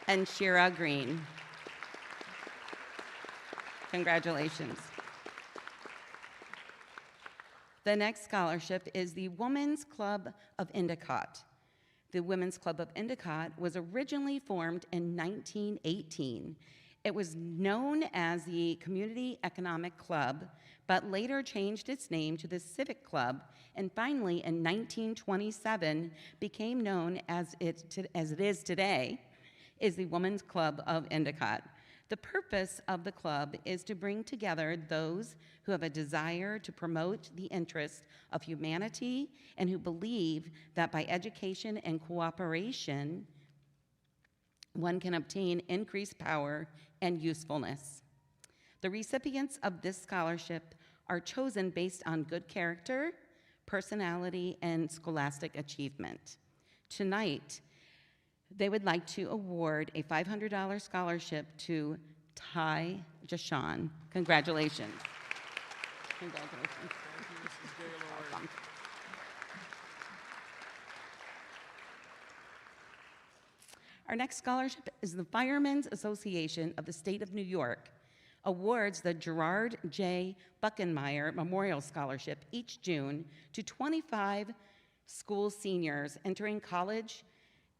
and Shira Green. Congratulations. The next scholarship is the Women's Club of Endicott. The Women's Club of Endicott was originally formed in 1918 It was known as the Community Economic Club, but later changed its name to the Civic Club, and finally in 1927 became known as it is today, is the Women's Club of Endicott. The purpose of the club is to bring together those who have a desire to promote the interests of humanity and who believe that by education and cooperation, one can obtain increased power and usefulness. The recipients of this scholarship are chosen based on good character, personality, and scholastic achievement. Tonight, they would like to award a $500 scholarship to Ty Jashawn. Congratulations. Congratulations. Awesome. Our next scholarship is the Firemen's Association of the State of New York awards the Gerard J. Buckenmeyer Memorial Scholarship each June to 25 school seniors entering college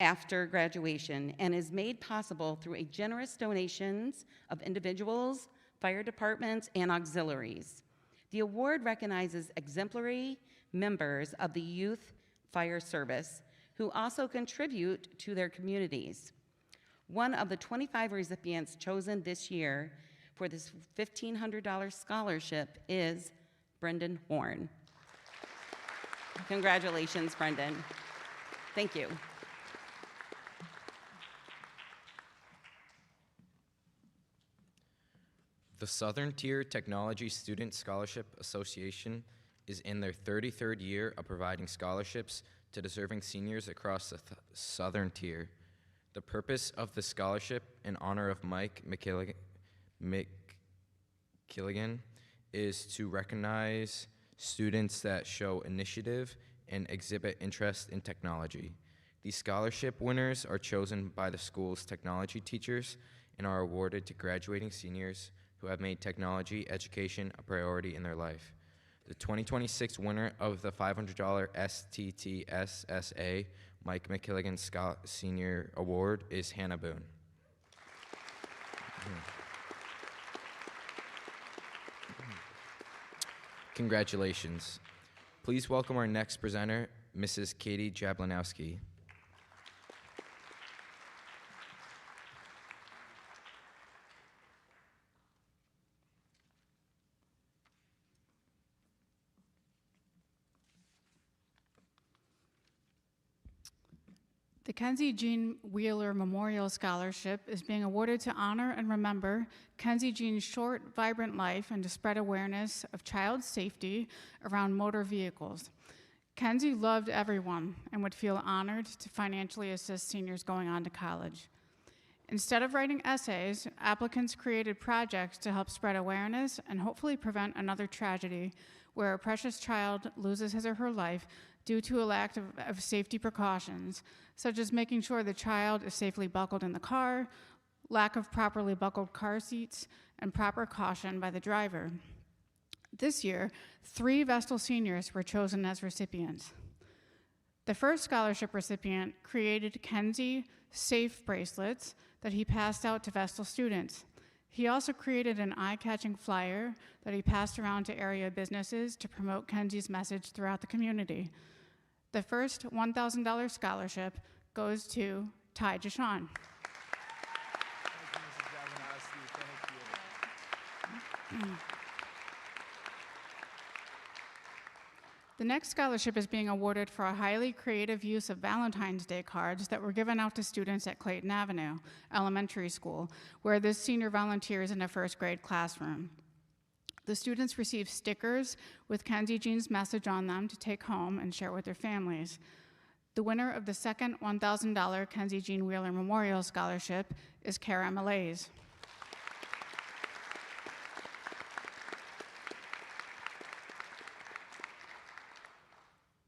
after graduation and is made possible through a generous donations of individuals, fire departments, and auxiliaries. The award recognizes exemplary members of the Youth Fire Service who also contribute to their communities. One of the 25 recipients chosen this year for this $1,500 scholarship is Brendan Horn. Congratulations, Brendan. Thank you. The Southern Tier Technology Student Scholarship Association is in their 33rd year of providing scholarships to deserving seniors across the Southern Tier. The purpose of the scholarship in honor of Mike McKilligan is to recognize students that show initiative and exhibit interest in technology. These scholarship winners are chosen by the school's technology teachers and are awarded to graduating seniors who have made technology education a priority in their life. The 2026 winner of the $500 STTSSA Mike McKilligan Senior Award is Hannah Boone. Congratulations. Please welcome our next presenter, Mrs. Katie Jablanowski. The Kenzie Jean Wheeler Memorial Scholarship is being awarded to honor and remember Kenzie Jean's short, vibrant life and to spread awareness of child safety around motor vehicles. Kenzie loved everyone and would feel honored to financially assist seniors going on to college. Instead of writing essays, applicants created projects to help spread awareness and hopefully prevent another tragedy where a precious child loses his or her life due to a lack of safety precautions, such as making sure the child is safely buckled in the car, lack of properly buckled car seats, and proper caution by the driver. This year, 3 Vestal seniors were chosen as recipients. The first scholarship recipient created Kenzie Safe bracelets that he passed out to Vestal students. He also created an eye-catching flyer that he passed around to area businesses to promote Kenzie's message throughout the community. The first $1,000 scholarship goes to Ty Jashawn. The next scholarship is being awarded for a highly creative use of Valentine's Day cards that were given out to students at Clayton Avenue Elementary School, where this senior volunteers in a first grade classroom. The students receive stickers with Kenzie Jean's message on them to take home and share with their families. The winner of the second $1,000 Kenzie Jean Wheeler Memorial Scholarship is Kara Malaise.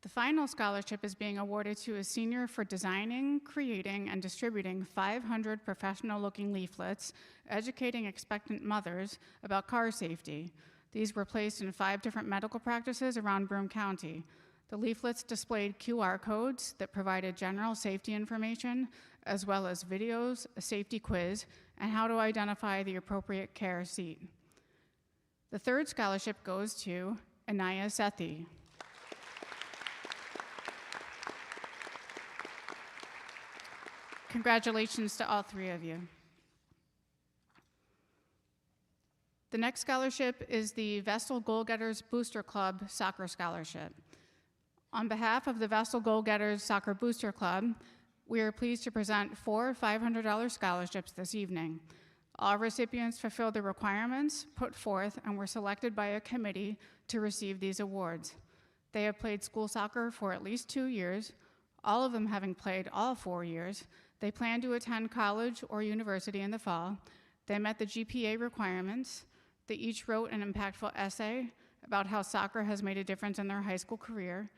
The final scholarship is being awarded to a senior for designing, creating, and distributing 500 professional-looking leaflets educating expectant mothers about car safety. These were placed in 5 different medical practices around Broome County. The leaflets displayed QR codes that provided general safety information, as well as videos, a safety quiz, and how to identify the appropriate care seat. The third scholarship goes to Anaya Sethi. Congratulations to all three of you. The next scholarship is the Vestal Goal-Getters Booster Club Soccer Scholarship. On behalf of the Vestal Goal-Getters Soccer Booster Club, we are pleased to present 4 $500 scholarships this evening. All recipients fulfilled the requirements put forth and were selected by a committee to receive these awards. They have played school soccer for at least 2 years, all of them having played all 4 years. They plan to attend college or university in the fall. They met the GPA requirements. They each wrote an impactful essay about how soccer has made a difference in their high school career,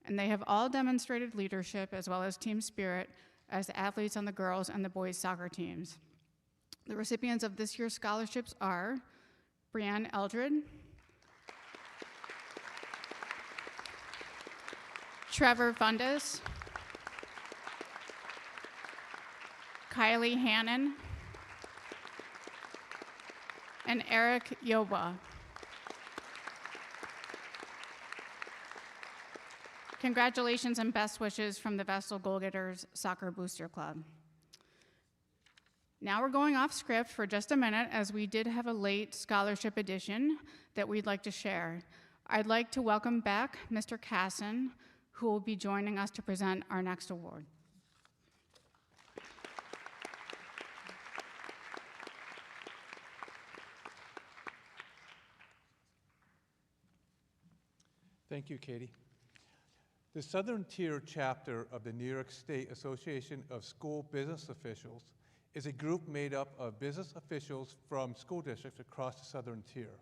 and they have all demonstrated leadership as well as team spirit as athletes on the girls and the boys soccer teams. The recipients of this year's scholarships are Brianne Eldred, Trevor Fundas, Kylie Hannon, and Eric Yoba. Congratulations and best wishes from the Vestal Goal-Getters Soccer Booster Club. Now we're going off script for just a minute, as we did have a late scholarship edition that we'd like to share. I'd like to welcome back Mr. Casson, who will be joining us to present our next award. Thank you, Katie. The Southern Tier chapter of the New York State Association of School Business Officials is a group made up of business officials from school districts across the Southern Tier.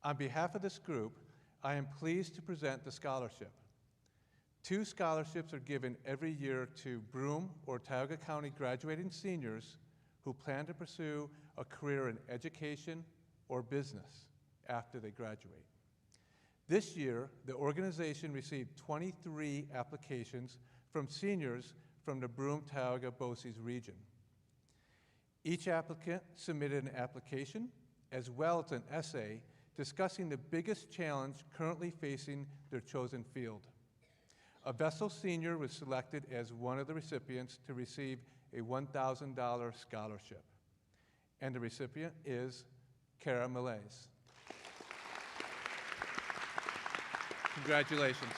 On behalf of this group, I am pleased to present the scholarship. 2 scholarships are given every year to Broome or Tioga County graduating seniors who plan to pursue a career in education or business after they graduate. This year, the organization received 23 applications from seniors from the Broome-Tioga-Boces region. Each applicant submitted an application as well as an essay discussing the biggest challenge currently facing their chosen field. A Vestal senior was selected as one of the recipients to receive a $1,000 scholarship, and the recipient is Kara Malaise. Congratulations.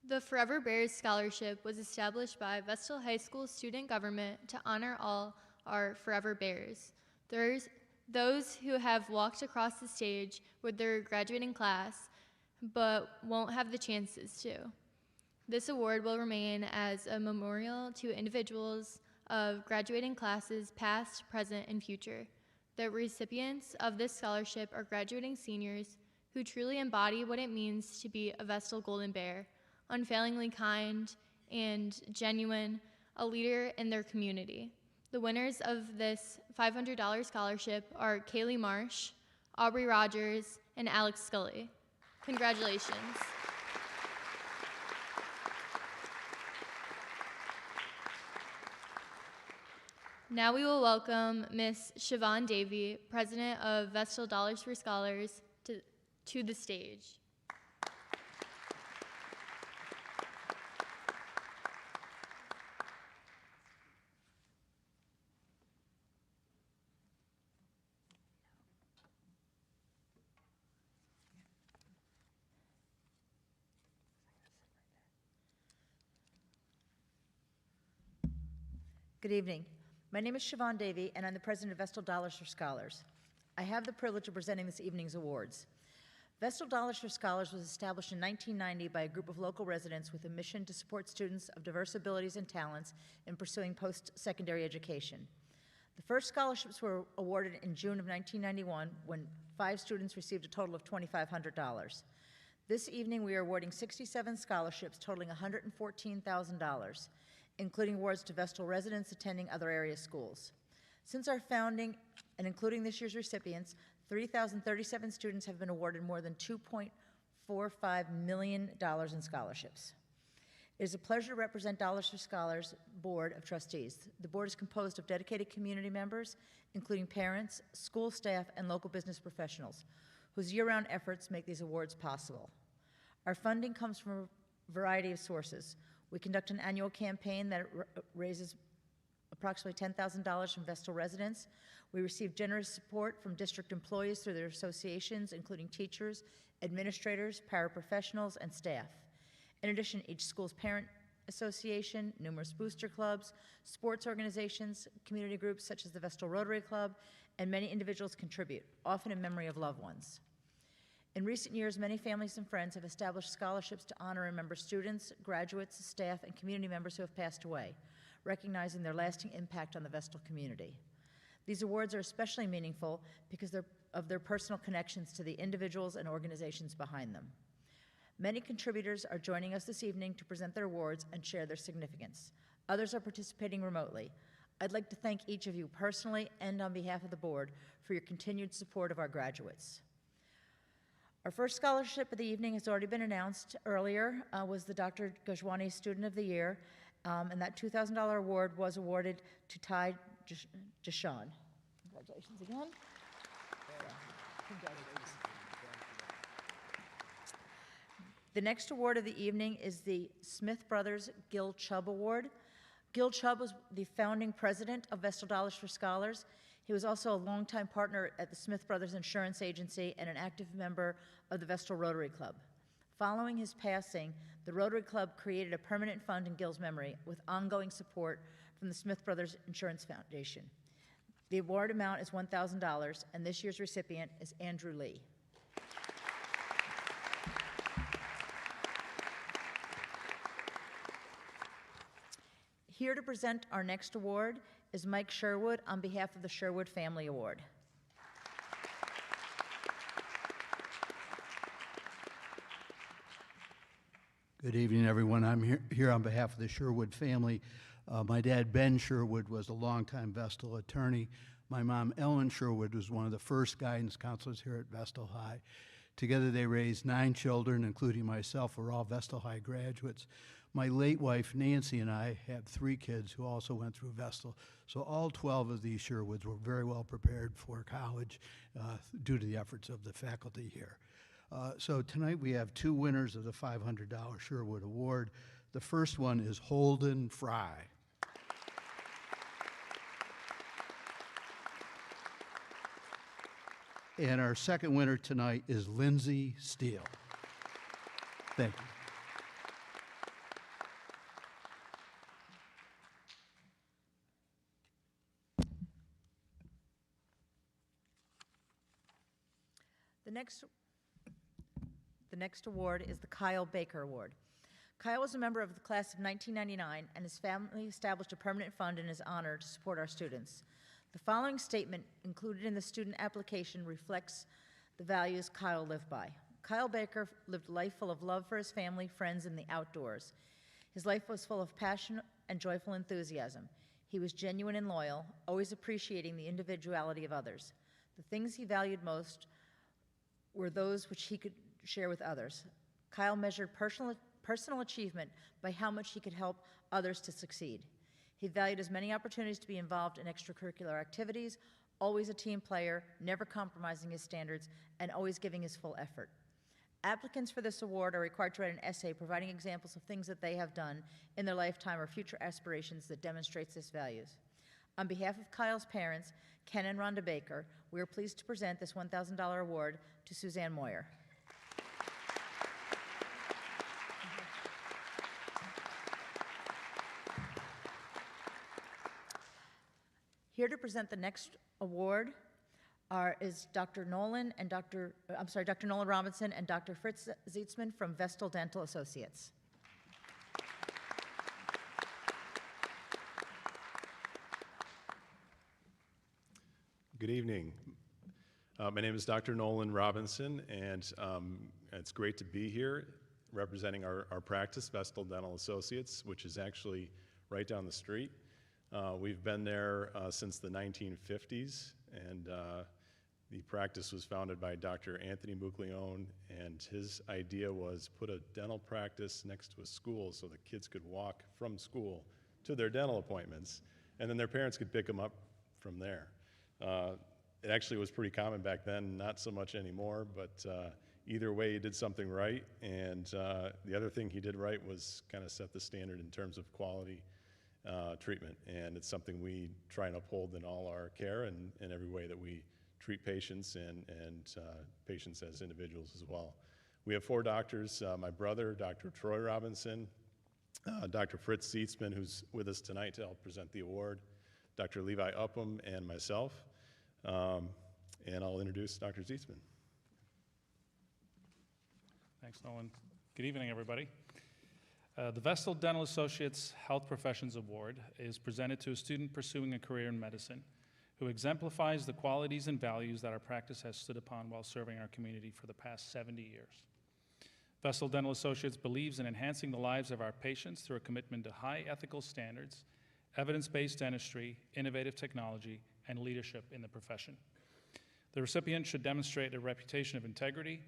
The Forever Bears Scholarship was established by Vestal High School student government to honor all our Forever Bears. There's those who have walked across the stage with their graduating class but won't have the chances to. This award will remain as a memorial to individuals of graduating classes past, present, and future. The recipients of this scholarship are graduating seniors who truly embody what it means to be a Vestal Golden Bear, unfailingly kind and genuine, a leader in their community. The winners of this $500 scholarship are Kaylee Marsh, Aubrey Rogers, and Alex Scully. Congratulations. Now we will welcome Miss Siobhan Davey, President of Vestal Dollars for Scholars, to the stage. Good evening. My name is Siobhan Davey, and I'm the president of Vestal Dollars for Scholars. I have the privilege of presenting this evening's awards. Vestal Dollars for Scholars was established in 1990 by a group of local residents with a mission to support students of diverse abilities and talents in pursuing post-secondary education. The first scholarships were awarded in June of 1991 when 5 students received a total of $2,500. This evening, we are awarding 67 scholarships totaling $114,000. Including awards to Vestal residents attending other area schools. Since our founding, and including this year's recipients, 3,037 students have been awarded more than $2.45 million in scholarships. It is a pleasure to represent Dollars for Scholars Board of Trustees. The board is composed of dedicated community members, including parents, school staff, and local business professionals, whose year-round efforts make these awards possible. Our funding comes from a variety of sources. We conduct an annual campaign that raises approximately $10,000 from Vestal residents. We receive generous support from district employees through their associations, including teachers, administrators, paraprofessionals, and staff. In addition, each school's parent association, numerous booster clubs, sports organizations, community groups such as the Vestal Rotary Club, and many individuals contribute, often in memory of loved ones. In recent years, many families and friends have established scholarships to honor and remember students, graduates, staff, and community members who have passed away, recognizing their lasting impact on the Vestal community. These awards are especially meaningful because of their personal connections to the individuals and organizations behind them. Many contributors are joining us this evening to present their awards and share their significance. Others are participating remotely. I'd like to thank each of you personally and on behalf of the board for your continued support of our graduates. Our first scholarship of the evening has already been announced earlier, was the Dr. Gajwani Student of the Year, and that $2,000 award was awarded to Ty Jashan. Congratulations again. Congratulations. The next award of the evening is the Smith Brothers Gil Chubb Award. Gil Chubb was the founding president of Vestal Dollars for Scholars. He was also a longtime partner at the Smith Brothers Insurance Agency and an active member of the Vestal Rotary Club. Following his passing, the Rotary Club created a permanent fund in Gil's memory with ongoing support from the Smith Brothers Insurance Foundation. The award amount is $1,000, and this year's recipient is Andrew Lee. Here to present our next award is Mike Sherwood on behalf of the Sherwood Family Award. Good evening, everyone. I'm here on behalf of the Sherwood family. My dad, Ben Sherwood, was a longtime Vestal attorney. My mom, Ellen Sherwood, was one of the first guidance counselors here at Vestal High. Together, they raised 9 children, including myself. We're all Vestal High graduates. My late wife, Nancy, and I have 3 kids who also went through Vestal. So all 12 of these Sherwoods were very well prepared for college due to the efforts of the faculty here. So tonight we have 2 winners of the $500 Sherwood Award. The first one is Holden Fry. And our second winner tonight is Lindsay Steele. Thank you. The next award is the Kyle Baker Award. Kyle was a member of the class of 1999, and his family established a permanent fund in his honor to support our students. The following statement included in the student application reflects the values Kyle lived by. Kyle Baker lived a life full of love for his family, friends, and the outdoors. His life was full of passion and joyful enthusiasm. He was genuine and loyal, always appreciating the individuality of others. The things he valued most were those which he could share with others. Kyle measured personal achievement by how much he could help others to succeed. He valued as many opportunities to be involved in extracurricular activities, always a team player, never compromising his standards, and always giving his full effort. Applicants for this award are required to write an essay providing examples of things that they have done in their lifetime or future aspirations that demonstrates these values. On behalf of Kyle's parents, Ken and Rhonda Baker, we are pleased to present this $1,000 award to Suzanne Moyer. Here to present the next award is Dr. Nolan Robinson and Dr. Fritz Zietzman from Vestal Dental Associates. Good evening. My name is Dr. Nolan Robinson, and it's great to be here representing our practice, Vestal Dental Associates, which is actually right down the street. We've been there since the 1950s, and The practice was founded by Dr. Anthony Mucleone, and his idea was put a dental practice next to a school so the kids could walk from school to their dental appointments, and then their parents could pick them up from there. It actually was pretty common back then, not so much anymore, but either way, he did something right, and the other thing he did right was kind of set the standard in terms of quality treatment, and it's something we try and uphold in all our care and in every way that we treat patients and patients as individuals as well. We have 4 doctors, my brother, Dr. Troy Robinson, Dr. Fritz Zietzman, who's with us tonight to help present the award, Dr. Levi Upham, and myself. And I'll introduce Dr. Zietzman. Thanks, Nolan. Good evening, everybody. The Vestal Dental Associates Health Professions Award is presented to a student pursuing a career in medicine who exemplifies the qualities and values that our practice has stood upon while serving our community for the past 70 years. Vestal Dental Associates believes in enhancing the lives of our patients through a commitment to high ethical standards, evidence-based dentistry, innovative technology, and leadership in the profession. The recipient should demonstrate a reputation of integrity,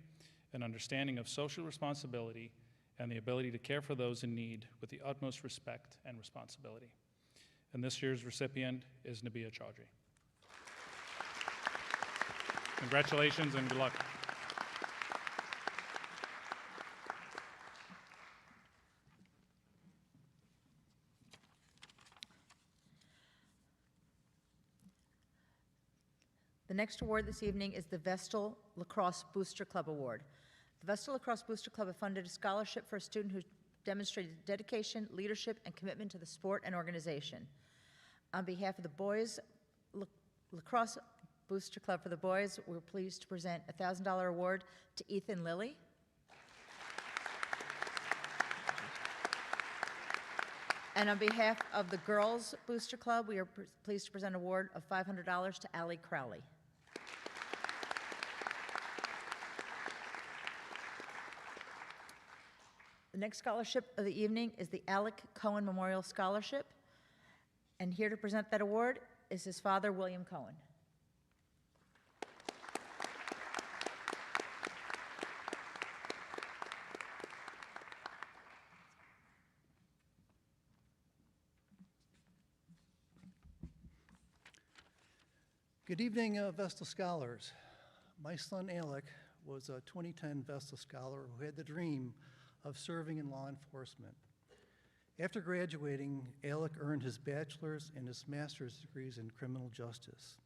an understanding of social responsibility, and the ability to care for those in need with the utmost respect and responsibility. And this year's recipient is Nabia Chaudhry. Congratulations and good luck. The next award this evening is the Vestal Lacrosse Booster Club Award. The Vestal Lacrosse Booster Club have funded a scholarship for a student who demonstrated dedication, leadership, and commitment to the sport and organization. On behalf of the Boys Lacrosse Booster Club for the boys, we're pleased to present a $1,000 award to Ethan Lilly. And on behalf of the Girls Booster Club, we are pleased to present an award of $500 to Allie Crowley. The next scholarship of the evening is the Alec Cohen Memorial Scholarship. And here to present that award is his father, William Cohen. Good evening, Vestal Scholars. My son Alec was a 2010 Vestal Scholar who had the dream of serving in law enforcement. After graduating, Alec earned his bachelor's and his master's degrees in criminal justice.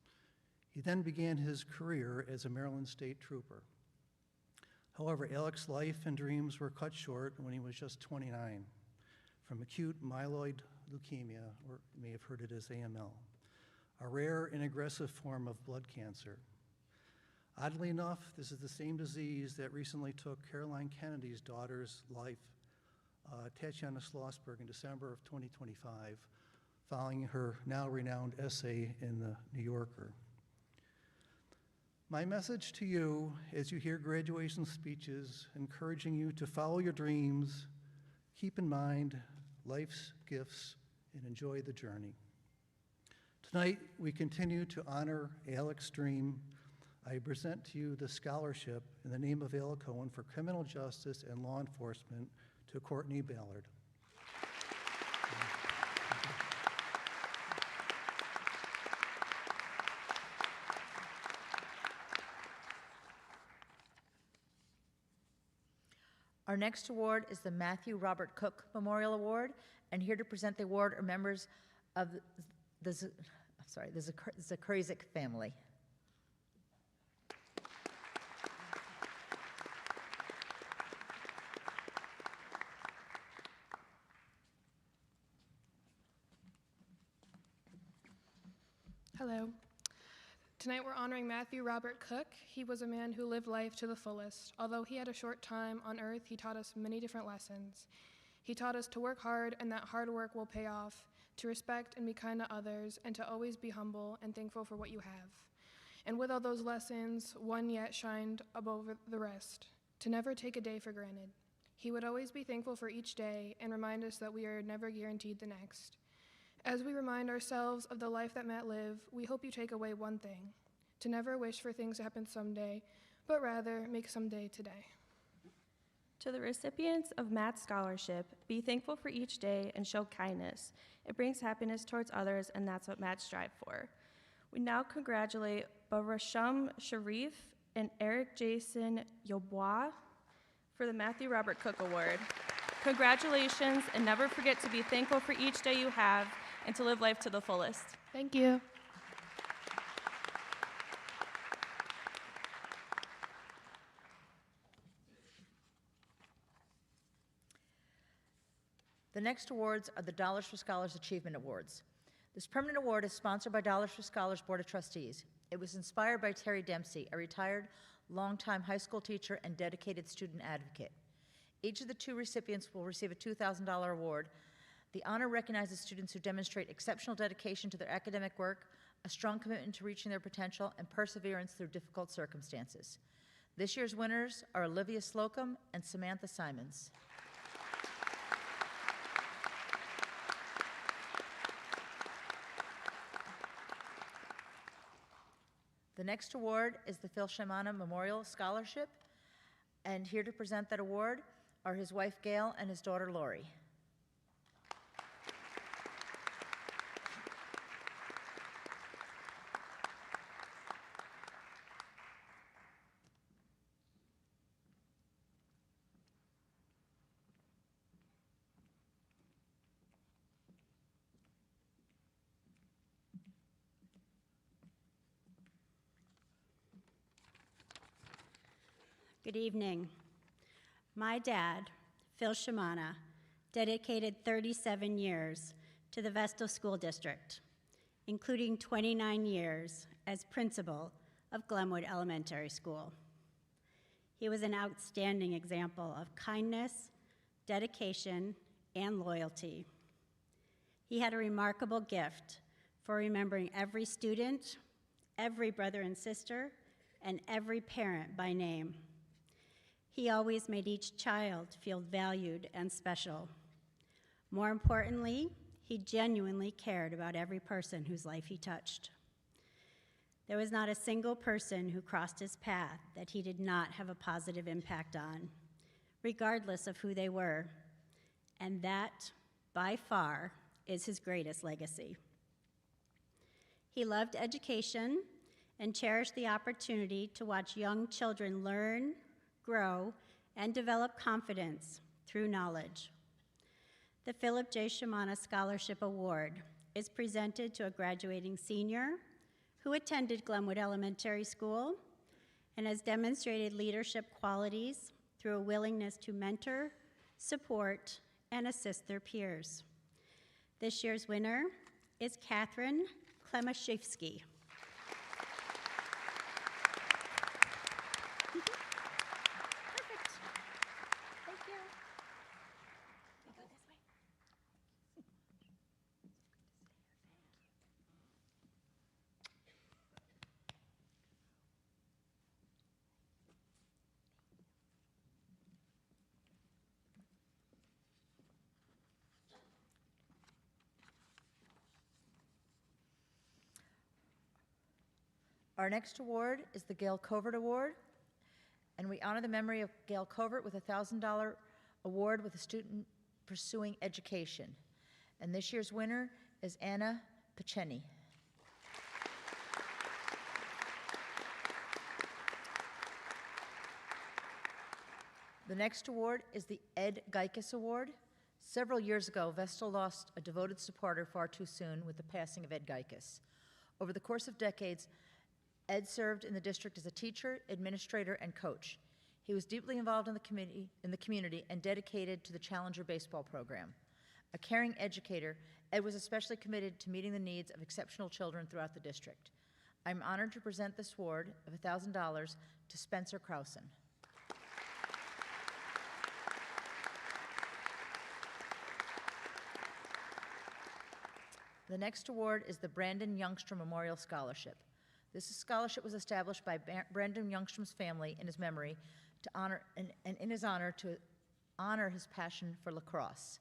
He then began his career as a Maryland State Trooper. However, Alec's life and dreams were cut short when he was just 29 from acute myeloid leukemia, or you may have heard it as AML, a rare and aggressive form of blood cancer. Oddly enough, this is the same disease that recently took Caroline Kennedy's daughter's life, Tatiana Schlossberg, in December of 2025, following her now renowned essay in the New Yorker. My message to you as you hear graduation speeches encouraging you to follow your dreams, keep in mind life's gifts, and enjoy the journey. Tonight, we continue to honor Alec's dream. I present to you the scholarship in the name of Alec Cohen for criminal justice and law enforcement to Courtney Ballard. Our next award is the Matthew Robert Cook Memorial Award, and here to present the award are members of the Zakarizik family. Hello. Tonight we're honoring Matthew Robert Cook. He was a man who lived life to the fullest. Although he had a short time on earth, he taught us many different lessons. He taught us to work hard and that hard work will pay off, to respect and be kind to others, and to always be humble and thankful for what you have. And with all those lessons, one yet shined above the rest, to never take a day for granted. He would always be thankful for each day and remind us that we are never guaranteed the next. As we remind ourselves of the life that Matt lived, we hope you take away one thing, to never wish for things to happen someday, but rather make someday today. To the recipients of Matt's scholarship, be thankful for each day and show kindness. It brings happiness towards others, and that's what Matt strive for. We now congratulate Barasham Sharif and Eric Jason Yobois for the Matthew Robert Cook Award. Congratulations, and never forget to be thankful for each day you have and to live life to the fullest. Thank you. The next awards are the Dollars for Scholars Achievement Awards. This permanent award is sponsored by Dollars for Scholars Board of Trustees. It was inspired by Terry Dempsey, a retired, longtime high school teacher and dedicated student advocate. Each of the two recipients will receive a $2,000 award. The honor recognizes students who demonstrate exceptional dedication to their academic work, a strong commitment to reaching their potential, and perseverance through difficult circumstances. This year's winners are Olivia Slocum and Samantha Simons. The next award is the Phil Shamana Memorial Scholarship, and here to present that award are his wife Gail and his daughter Lori. Good evening. My dad, Phil Shamana, dedicated 37 years to the Vestal School District, including 29 years as principal of Glenwood Elementary School. He was an outstanding example of kindness, dedication, and loyalty. He had a remarkable gift for remembering every student, every brother and sister, and every parent by name. He always made each child feel valued and special. More importantly, he genuinely cared about every person whose life he touched. There was not a single person who crossed his path that he did not have a positive impact on, regardless of who they were. And that, by far, is his greatest legacy. He loved education and cherished the opportunity to watch young children learn, grow, and develop confidence through knowledge. The Philip J. Shamana Scholarship Award is presented to a graduating senior who attended Glenwood Elementary School and has demonstrated leadership qualities through a willingness to mentor, support, and assist their peers. This year's winner is Catherine Klemaszewski. Our next award is the Gail Covert Award, and we honor the memory of Gail Covert with a $1,000 award with a student pursuing education. And this year's winner is Anna Paceni. The next award is the Ed Geikus Award. Several years ago, Vestal lost a devoted supporter far too soon with the passing of Ed Geikus. Over the course of decades, Ed served in the district as a teacher, administrator, and coach. He was deeply involved in the community and dedicated to the Challenger baseball program. A caring educator, Ed was especially committed to meeting the needs of exceptional children throughout the district. I'm honored to present this award of $1,000 to Spencer Krausen. The next award is the Brandon Youngstrom Memorial Scholarship. This scholarship was established by Brandon Youngstrom's family in his memory to honor, and in his honor to honor his passion for lacrosse.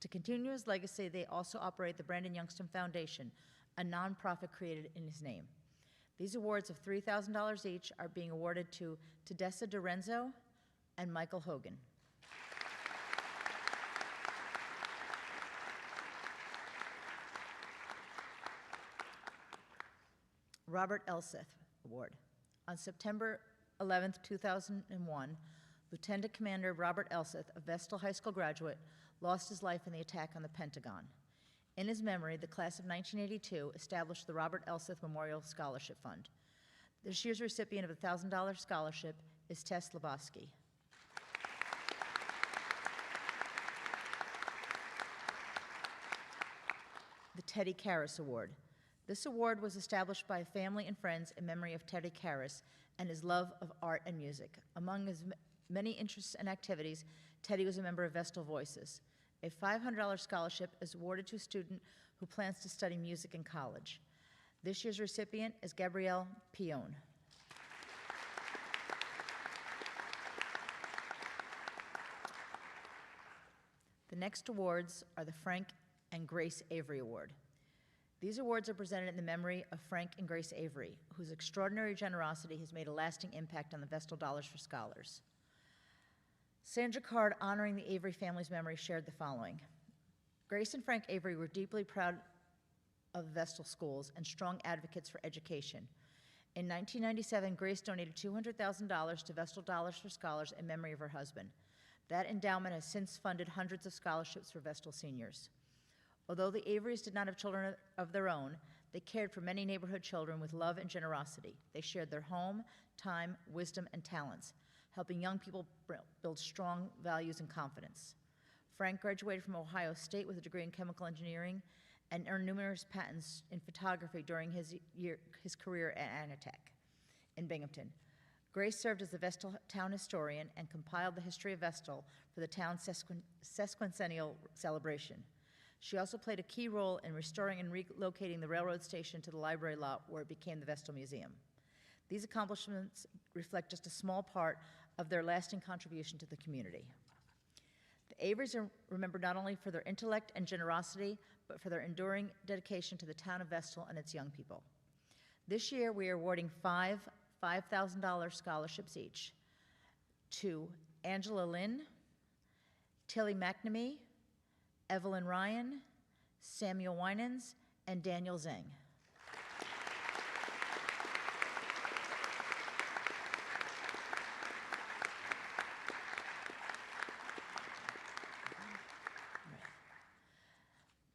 To continue his legacy, they also operate the Brandon Youngstrom Foundation, a nonprofit created in his name. These awards of $3,000 each are being awarded to Tedessa DiRenzo and Michael Hogan. Robert Elseth Award. On September 11th, 2001, Lieutenant Commander Robert Elseth, a Vestal High School graduate, lost his life in the attack on the Pentagon. In his memory, the class of 1982 established the Robert Elseth Memorial Scholarship Fund. This year's recipient of the $1,000 scholarship is Tess Lebowski. The Teddy Karras Award. This award was established by family and friends in memory of Teddy Karras and his love of art and music. Among his many interests and activities, Teddy was a member of Vestal Voices. A $500 scholarship is awarded to a student who plans to study music in college. This year's recipient is Gabrielle Pion. The next awards are the Frank and Grace Avery Award. These awards are presented in the memory of Frank and Grace Avery, whose extraordinary generosity has made a lasting impact on the Vestal Dollars for Scholars. Sandra Card, honoring the Avery family's memory, shared the following. Grace and Frank Avery were deeply proud of Vestal schools and strong advocates for education. In 1997, Grace donated $200,000 to Vestal Dollars for Scholars in memory of her husband. That endowment has since funded hundreds of scholarships for Vestal seniors. Although the Averys did not have children of their own, they cared for many neighborhood children with love and generosity. They shared their home, time, wisdom, and talents, helping young people build strong values and confidence. Frank graduated from Ohio State with a degree in chemical engineering and earned numerous patents in photography during his career at Anatech in Binghamton. Grace served as the Vestal town historian and compiled the history of Vestal for the town's sesquicentennial celebration. She also played a key role in restoring and relocating the railroad station to the library lot where it became the Vestal Museum. These accomplishments reflect just a small part of their lasting contribution to the community. The Averys are remembered not only for their intellect and generosity, but for their enduring dedication to the town of Vestal and its young people. This year, we are awarding five $5,000 scholarships each to Angela Lynn, Tilly McNamee, Evelyn Ryan, Samuel Winans, and Daniel Zhang.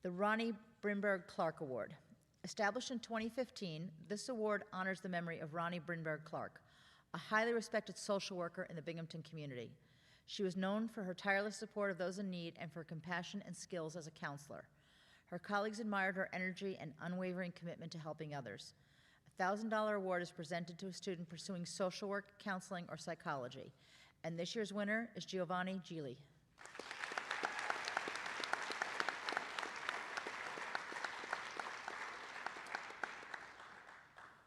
The Ronnie Brinberg Clark Award. Established in 2015, this award honors the memory of Ronnie Brinberg Clark, a highly respected social worker in the Binghamton community. She was known for her tireless support of those in need and for compassion and skills as a counselor. Her colleagues admired her energy and unwavering commitment to helping others. A $1,000 award is presented to a student pursuing social work, counseling, or psychology. And this year's winner is Giovanni Gili.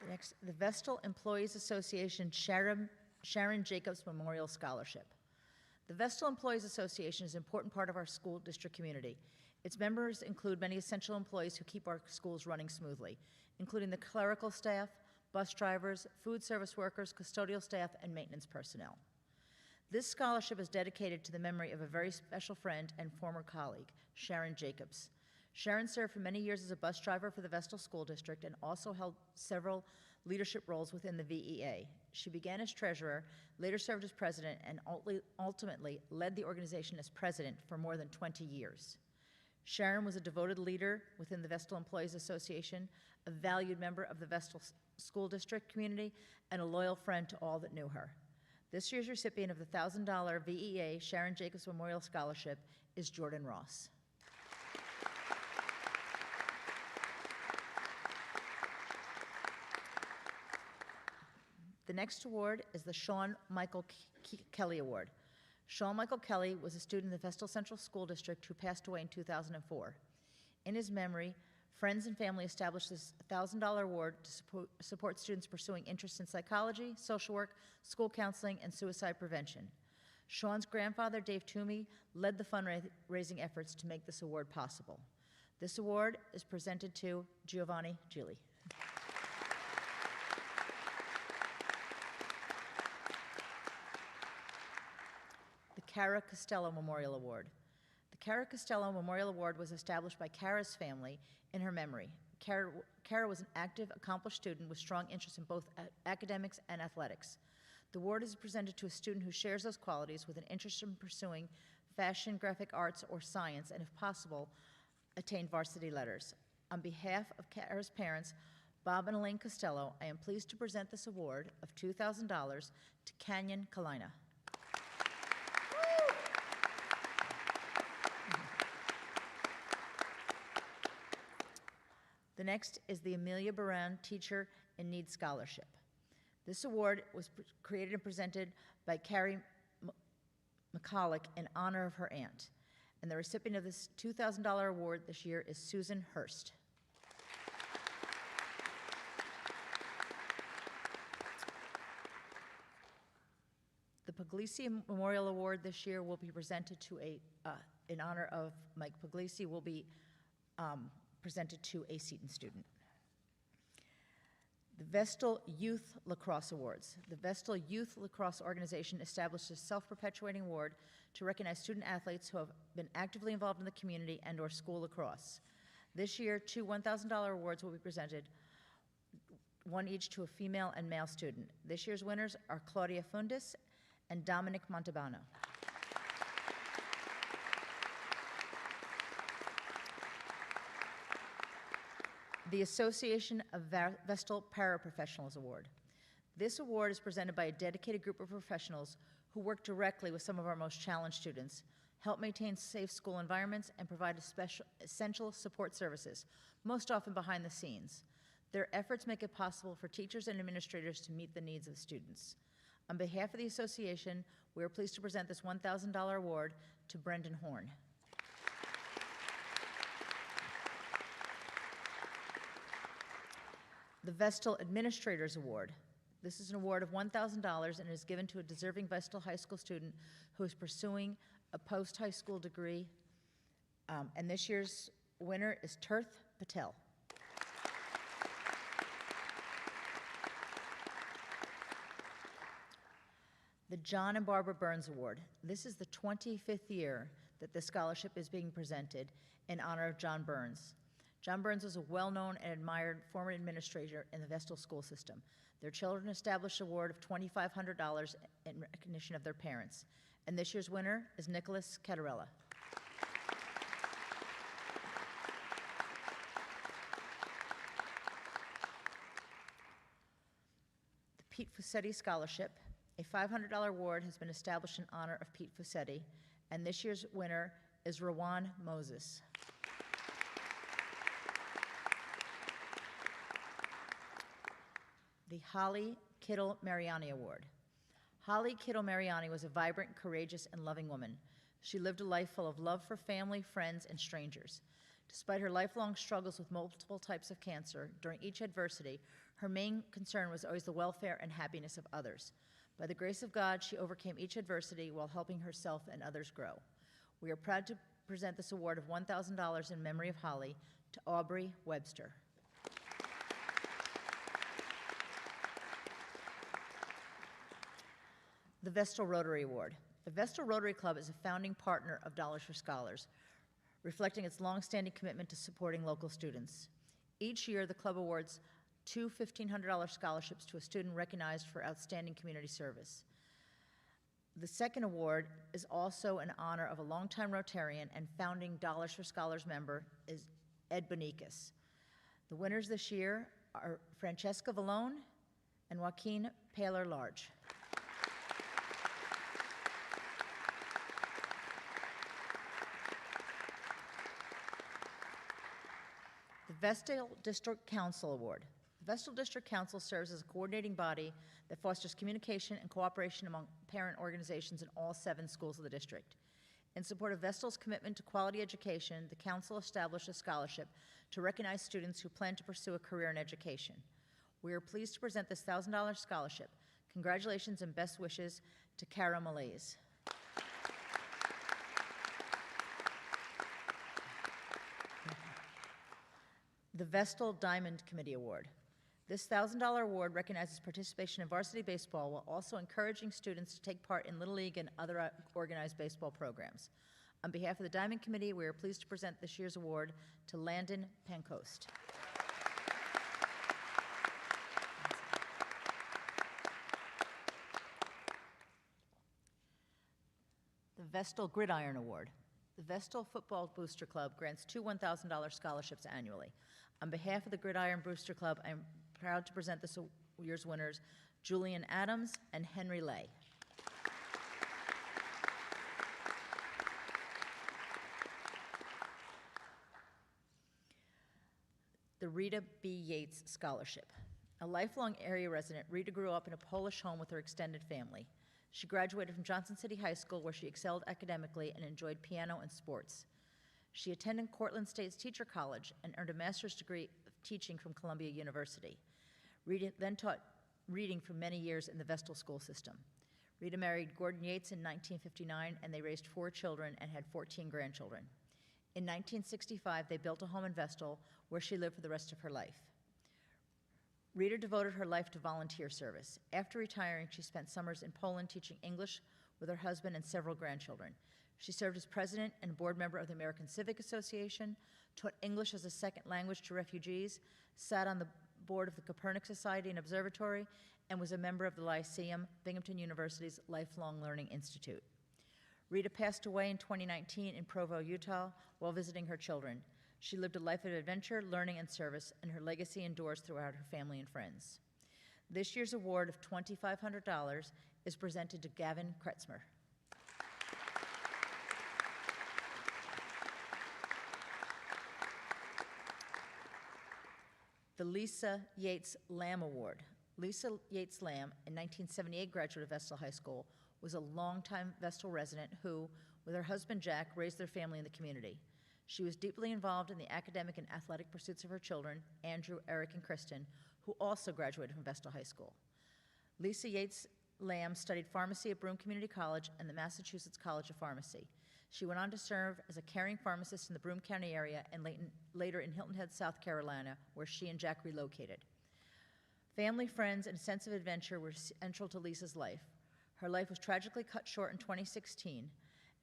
Next, the Vestal Employees Association Sharon Jacobs Memorial Scholarship. The Vestal Employees Association is an important part of our school district community. Its members include many essential employees who keep our schools running smoothly, including the clerical staff, bus drivers, food service workers, custodial staff, and maintenance personnel. This scholarship is dedicated to the memory of a very special friend and former colleague, Sharon Jacobs. Sharon served for many years as a bus driver for the Vestal School District and also held several leadership roles within the VEA. She began as treasurer, later served as president, and ultimately led the organization as president for more than 20 years. Sharon was a devoted leader within the Vestal Employees Association, a valued member of the Vestal School District community, and a loyal friend to all that knew her. This year's recipient of the $1,000 VEA Sharon Jacobs Memorial Scholarship is Jordan Ross. The next award is the Sean Michael Kelly Award. Sean Michael Kelly was a student in the Vestal Central School District who passed away in 2004. In his memory, friends and family established this $1,000 award to support students pursuing interests in psychology, social work, school counseling, and suicide prevention. Sean's grandfather, Dave Toomey, led the fundraising efforts to make this award possible. This award is presented to Giovanni Gili. Cara Costello Memorial Award. The Cara Costello Memorial Award was established by Cara's family in her memory. Cara was an active, accomplished student with strong interest in both academics and athletics. The award is presented to a student who shares those qualities with an interest in pursuing fashion, graphic arts, or science, and if possible, attain varsity letters. On behalf of Cara's parents, Bob and Elaine Costello, I am pleased to present this award of $2,000 to Canyon Kalina. The next is the Amelia Baran Teacher in Need Scholarship. This award was created and presented by Carrie McCulloch in honor of her aunt. And the recipient of this $2,000 award this year is Susan Hurst. The Puglisi Memorial Award this year will be presented to in honor of Mike Puglisi, will be presented to a Seton student. The Vestal Youth Lacrosse Awards. The Vestal Youth Lacrosse Organization established a self-perpetuating award to recognize student athletes who have been actively involved in the community and/or school lacrosse. This year, 2 $1,000 awards will be presented, one each to a female and male student. This year's winners are Claudia Fundis and Dominic Montalbano. The Association of Vestal Paraprofessionals Award. This award is presented by a dedicated group of professionals who work directly with some of our most challenged students, help maintain safe school environments, and provide essential support services, most often behind the scenes. Their efforts make it possible for teachers and administrators to meet the needs of students. On behalf of the association, we are pleased to present this $1,000 award to Brendan Horn. The Vestal Administrators Award. This is an award of $1,000 and is given to a deserving Vestal High School student who is pursuing a post-high school degree. And this year's winner is Tirth Patel. The John and Barbara Burns Award. This is the 25th year that this scholarship is being presented in honor of John Burns. John Burns was a well-known and admired former administrator in the Vestal school system. Their children established an award of $2,500 in recognition of their parents. And this year's winner is Nicholas Catarella. The Pete Fusetti Scholarship. A $500 award has been established in honor of Pete Fusetti, and this year's winner is Rawan Moses. The Holly Kittle Mariani Award. Holly Kittle Mariani was a vibrant, courageous, and loving woman. She lived a life full of love for family, friends, and strangers. Despite her lifelong struggles with multiple types of cancer, during each adversity, her main concern was always the welfare and happiness of others. By the grace of God, she overcame each adversity while helping herself and others grow. We are proud to present this award of $1,000 in memory of Holly to Aubrey Webster. The Vestal Rotary Award. The Vestal Rotary Club is a founding partner of Dollars for Scholars, reflecting its longstanding commitment to supporting local students. Each year, the club awards 2 $1,500 scholarships to a student recognized for outstanding community service. The second award is also in honor of a longtime Rotarian and founding Dollars for Scholars member is Ed Bonikas. The winners this year are Francesca Vallone and Joaquin Paler Large. The Vestal District Council Award. The Vestal District Council serves as a coordinating body that fosters communication and cooperation among parent organizations in all 7 schools of the district. In support of Vestal's commitment to quality education, the council established a scholarship to recognize students who plan to pursue a career in education. We are pleased to present this $1,000 scholarship. Congratulations and best wishes to Cara Malaise. The Vestal Diamond Committee Award. This $1,000 award recognizes participation in varsity baseball while also encouraging students to take part in Little League and other organized baseball programs. On behalf of the Diamond Committee, we are pleased to present this year's award to Landon Pancoast. The Vestal Gridiron Award. The Vestal Football Booster Club grants two $1,000 scholarships annually. On behalf of the Gridiron Booster Club, I'm proud to present this year's winners, Julian Adams and Henry Lay. The Rita B. Yates Scholarship. A lifelong area resident, Rita grew up in a Polish home with her extended family. She graduated from Johnson City High School, where she excelled academically and enjoyed piano and sports. She attended Cortland State's Teacher College and earned a master's degree of teaching from Columbia University. Rita then taught reading for many years in the Vestal school system. Rita married Gordon Yates in 1959, and they raised 4 children and had 14 grandchildren. In 1965, they built a home in Vestal, where she lived for the rest of her life. Rita devoted her life to volunteer service. After retiring, she spent summers in Poland teaching English with her husband and several grandchildren. She served as president and board member of the American Civic Association, taught English as a second language to refugees, sat on the board of the Copernic Society and Observatory, and was a member of the Lyceum, Binghamton University's Lifelong Learning Institute. Rita passed away in 2019 in Provo, Utah, while visiting her children. She lived a life of adventure, learning, and service, and her legacy endures throughout her family and friends. This year's award of $2,500 is presented to Gavin Kretzmer. The Lisa Yates Lamb Award. Lisa Yates Lamb, a 1978 graduate of Vestal High School, was a longtime Vestal resident who, with her husband Jack, raised their family in the community. She was deeply involved in the academic and athletic pursuits of her children, Andrew, Eric, and Kristen, who also graduated from Vestal High School. Lisa Yates Lamb studied pharmacy at Broome Community College and the Massachusetts College of Pharmacy. She went on to serve as a caring pharmacist in the Broome County area and later in Hilton Head, South Carolina, where she and Jack relocated. Family, friends, and a sense of adventure were central to Lisa's life. Her life was tragically cut short in 2016,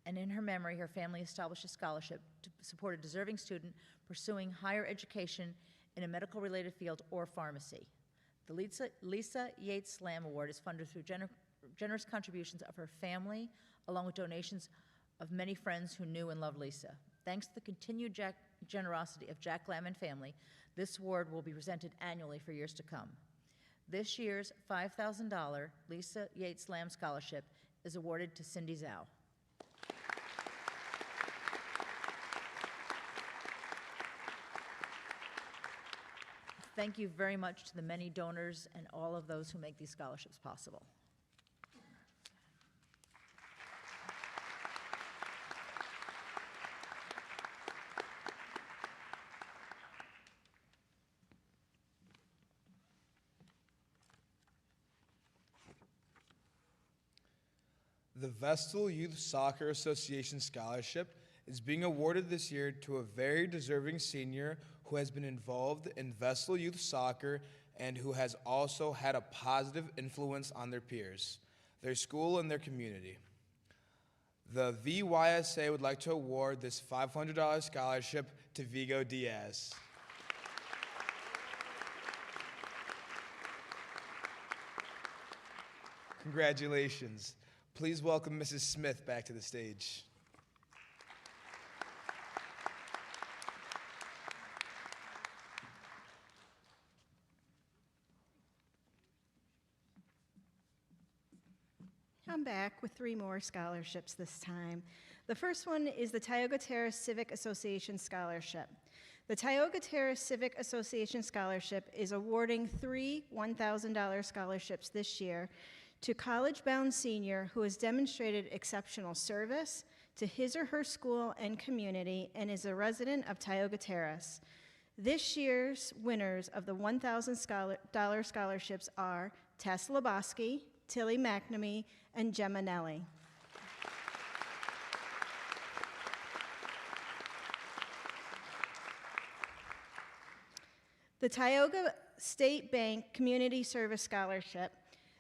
and in her memory, her family established a scholarship to support a deserving student pursuing higher education in a medical-related field or pharmacy. The Lisa Yates Lamb Award is funded through generous contributions of her family, along with donations of many friends who knew and loved Lisa. Thanks to the continued generosity of Jack Lamb and family, this award will be presented annually for years to come. This year's $5,000 Lisa Yates Lamb Scholarship is awarded to Cindy Zhao. Thank you very much to the many donors and all of those who make these scholarships possible. The Vestal Youth Soccer Association Scholarship is being awarded this year to a very deserving senior who has been involved in Vestal Youth Soccer and who has also had a positive influence on their peers, their school, and their community. The VYSA would like to award this $500 scholarship to Vigo Diaz. Congratulations. Please welcome Mrs. Smith back to the stage. I'm back with 3 more scholarships this time. The first one is the Tioga Terrace Civic Association Scholarship. The Tioga Terrace Civic Association Scholarship is awarding 3 $1,000 scholarships this year to college-bound senior who has demonstrated exceptional service to his or her school and community and is a resident of Tioga Terrace. This year's winners of the $1,000 scholarships are Tess Lebowski, Tilly McNamee, and Gemma Nelly. The Tioga State Bank Community Service Scholarship.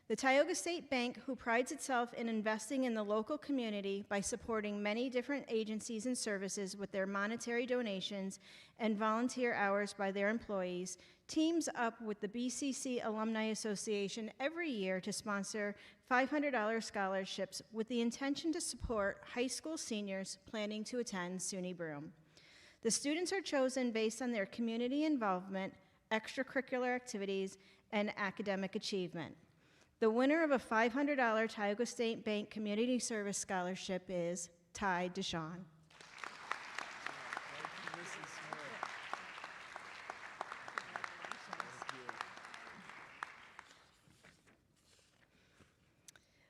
The Tioga State Bank, who prides itself in investing in the local community by supporting many different agencies and services with their monetary donations and volunteer hours by their employees, teams up with the BCC Alumni Association every year to sponsor $500 scholarships with the intention to support high school seniors planning to attend SUNY Broome. The students are chosen based on their community involvement, extracurricular activities, and academic achievement. The winner of a $500 Tioga State Bank Community Service Scholarship is Ty Deshawn.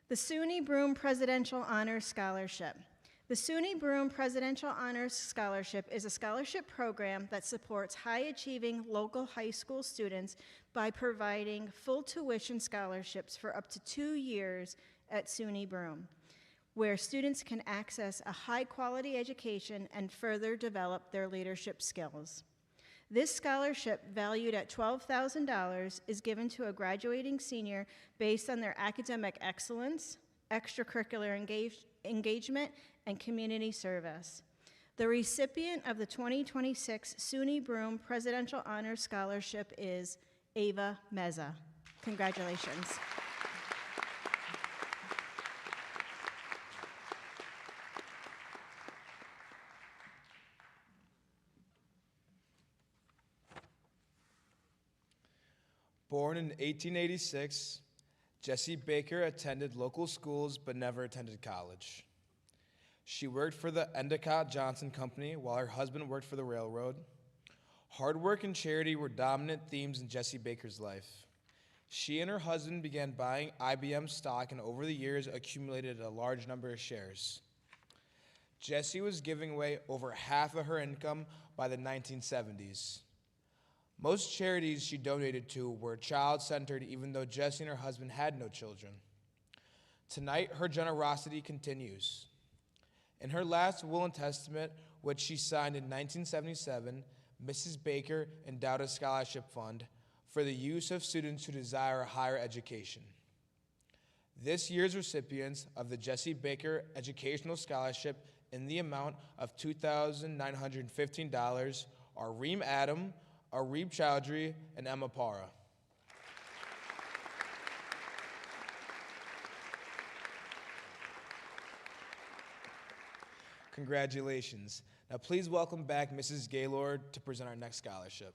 The SUNY Broome Presidential Honors Scholarship. The SUNY Broome Presidential Honors Scholarship is a scholarship program that supports high-achieving local high school students by providing full tuition scholarships for up to 2 years at SUNY Broome, where students can access a high-quality education and further develop their leadership skills. This scholarship, valued at $12,000, is given to a graduating senior based on their academic excellence, extracurricular engagement, and community service. The recipient of the 2026 SUNY Broome Presidential Honors Scholarship is Ava Meza. Congratulations. Born in 1886, Jessie Baker attended local schools but never attended college. She worked for the Endicott Johnson Company while her husband worked for the railroad. Hard work and charity were dominant themes in Jessie Baker's life. She and her husband began buying IBM stock and over the years accumulated a large number of shares. Jessie was giving away over half of her income by the 1970s. Most charities she donated to were child-centered, even though Jessie and her husband had no children. Tonight, her generosity continues. In her last will and testament, which she signed in 1977, Mrs. Baker endowed a scholarship fund for the use of students who desire a higher education. This year's recipients of the Jessie Baker Educational Scholarship in the amount of $2,915 are Reem Adam, Arib Chowdhury, and Emma Para. Congratulations. Now please welcome back Mrs. Gaylord to present our next scholarship.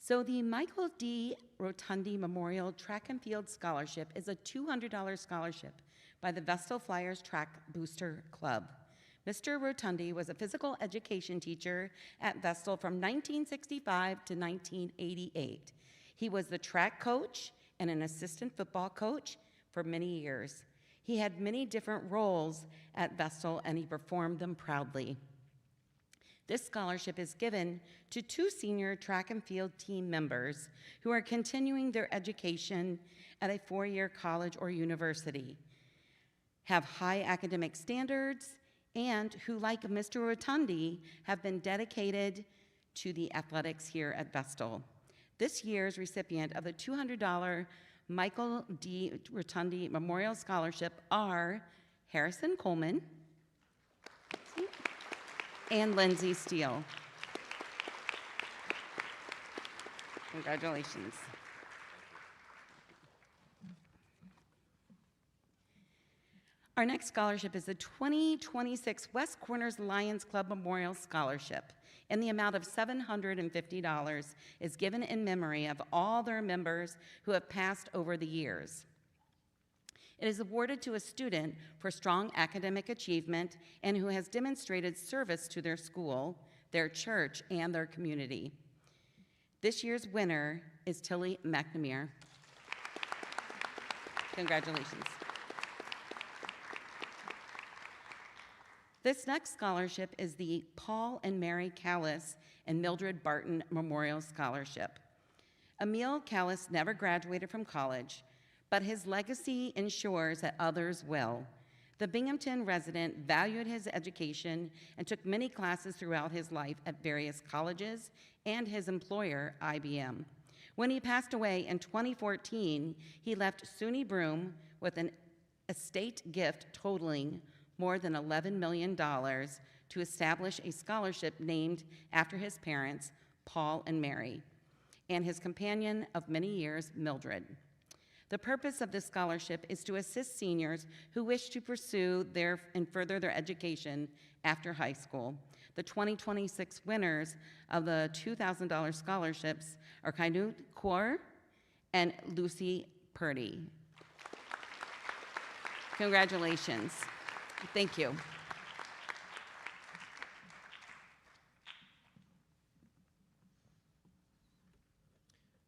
So the Michael D. Rotundi Memorial Track and Field Scholarship is a $200 scholarship by the Vestal Flyers Track Booster Club. Mr. Rotundi was a physical education teacher at Vestal from 1965 to 1988. He was the track coach and an assistant football coach for many years. He had many different roles at Vestal and he performed them proudly. This scholarship is given to 2 senior track and field team members who are continuing their education at a 4-year college or university, have high academic standards, and who, like Mr. Rotundi, have been dedicated to the athletics here at Vestal. This year's recipient of the $200 Michael D. Rotundi Memorial Scholarship are Harrison Coleman and Lindsay Steele. Congratulations. Our next scholarship is the 2026 West Corners Lions Club Memorial Scholarship, and the amount of $750 is given in memory of all their members who have passed over the years. It is awarded to a student for strong academic achievement and who has demonstrated service to their school, their church, and their community. This year's winner is Tilly McNamara. Congratulations. This next scholarship is the Paul and Mary Callis and Mildred Barton Memorial Scholarship. Emil Callis never graduated from college, but his legacy ensures that others will. The Binghamton resident valued his education and took many classes throughout his life at various colleges and his employer, IBM. When he passed away in 2014, he left SUNY Broome with an estate gift totaling more than $11 million to establish a scholarship named after his parents, Paul and Mary, and his companion of many years, Mildred. The purpose of this scholarship is to assist seniors who wish to pursue and further their education after high school. The 2026 winners of the $2,000 scholarships are Kainut Kaur and Lucy Purdy. Congratulations. Thank you.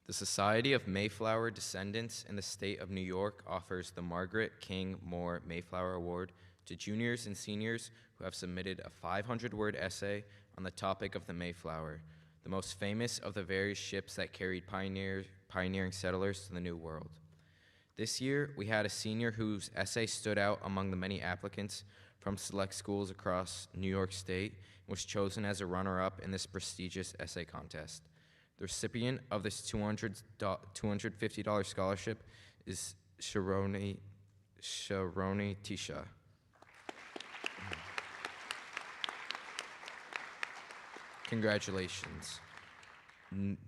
The Society of Mayflower Descendants in the state of New York offers the Margaret King Moore Mayflower Award to juniors and seniors who have submitted a 500-word essay on the topic of the Mayflower, the most famous of the various ships that carried pioneering settlers to the New World. This year, we had a senior whose essay stood out among the many applicants from select schools across New York State and was chosen as a runner-up in this prestigious essay contest. The recipient of this $250 scholarship is Sharoni Tisha. Congratulations.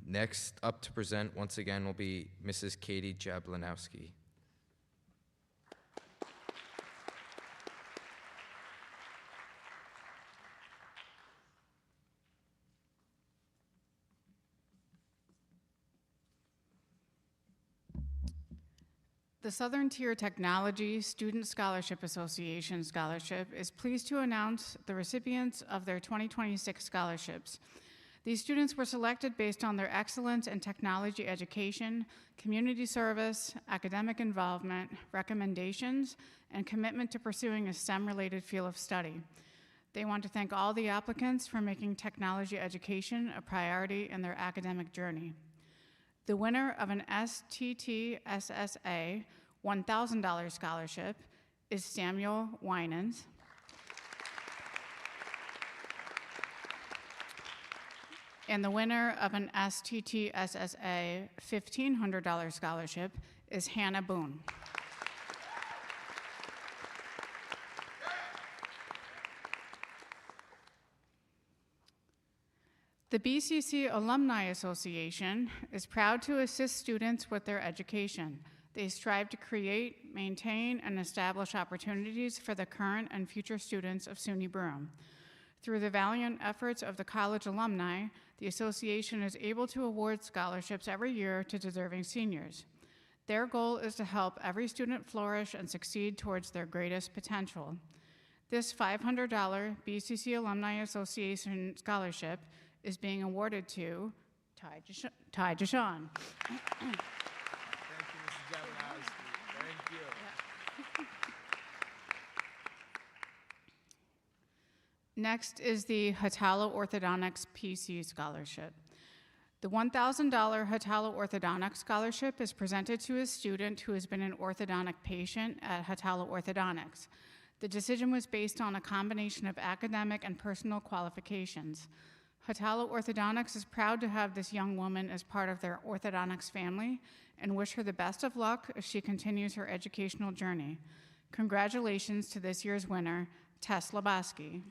Next up to present once again will be Mrs. Katie Jablanowski. The Southern Tier Technology Student Scholarship Association Scholarship is pleased to announce the recipients of their 2026 scholarships. These students were selected based on their excellence in technology education, community service, academic involvement, recommendations, and commitment to pursuing a STEM-related field of study. They want to thank all the applicants for making technology education a priority in their academic journey. The winner of an STTSSA $1,000 scholarship is Samuel Winans. And the winner of an STTSSA $1,500 scholarship is Hannah Boone. The BCC Alumni Association is proud to assist students with their education. They strive to create, maintain, and establish opportunities for the current and future students of SUNY Broome. Through the valiant efforts of the college alumni, the association is able to award scholarships every year to deserving seniors. Their goal is to help every student flourish and succeed towards their greatest potential. This $500 BCC Alumni Association scholarship is being awarded to Ty Jashawn. Thank you, Mrs. Jablanowski. Thank you. Next is the Hatalo Orthodontics PC Scholarship. The $1,000 Hatalo Orthodontics Scholarship is presented to a student who has been an orthodontic patient at Hatalo Orthodontics. The decision was based on a combination of academic and personal qualifications. Hatalo Orthodontics is proud to have this young woman as part of their orthodontics family and wish her the best of luck as she continues her educational journey. Congratulations to this year's winner, Tess Labaski.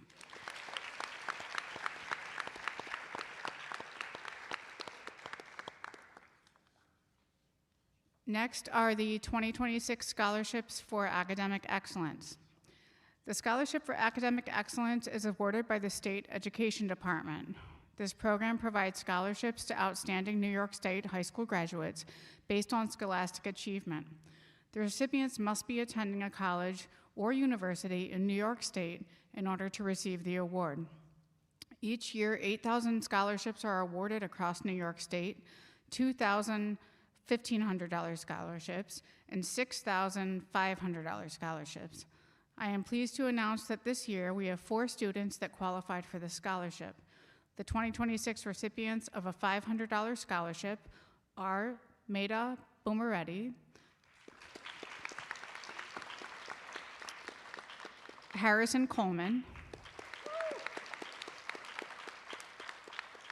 Next are the 2026 scholarships for academic excellence. The Scholarship for Academic Excellence is awarded by the State Education Department. This program provides scholarships to outstanding New York State high school graduates based on scholastic achievement. The recipients must be attending a college or university in New York State in order to receive the award. Each year, 8,000 scholarships are awarded across New York State, 2,000 $1,500 scholarships, and 6,500 scholarships. I am pleased to announce that this year we have 4 students that qualified for the scholarship. The 2026 recipients of a $500 scholarship are Maida Bumaretti, Harrison Coleman,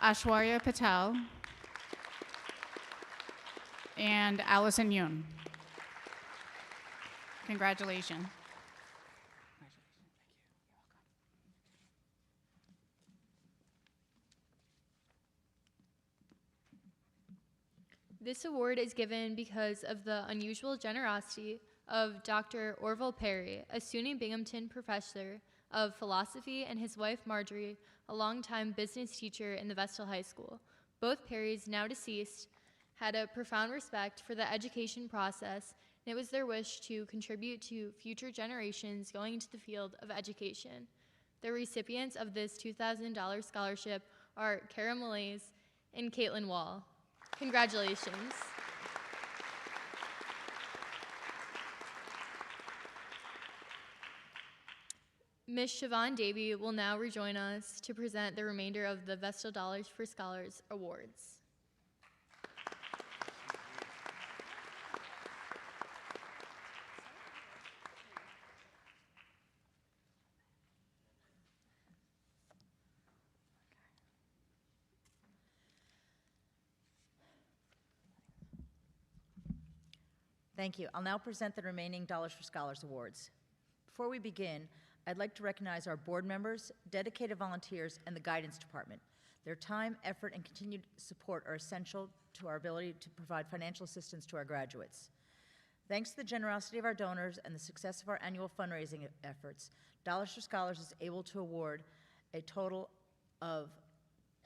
Ashwarya Patel, and Allison Yoon. Congratulations. This award is given because of the unusual generosity of Dr. Orville Perry, a SUNY Binghamton professor of philosophy, and his wife Marjorie, a longtime business teacher in the Vestal High School. Both Perrys, now deceased, had a profound respect for the education process, and it was their wish to contribute to future generations going into the field of education. The recipients of this $2,000 scholarship are Kara Malaise and Caitlin Wall. Congratulations. Ms. Siobhan Davey will now rejoin us to present the remainder of the Vestal Dollars for Scholars Awards. Thank you. I'll now present the remaining Dollars for Scholars Awards. Before we begin, I'd like to recognize our board members, dedicated volunteers, and the guidance department. Their time, effort, and continued support are essential to our ability to provide financial assistance to our graduates. Thanks to the generosity of our donors and the success of our annual fundraising efforts, Dollars for Scholars is able to award a total of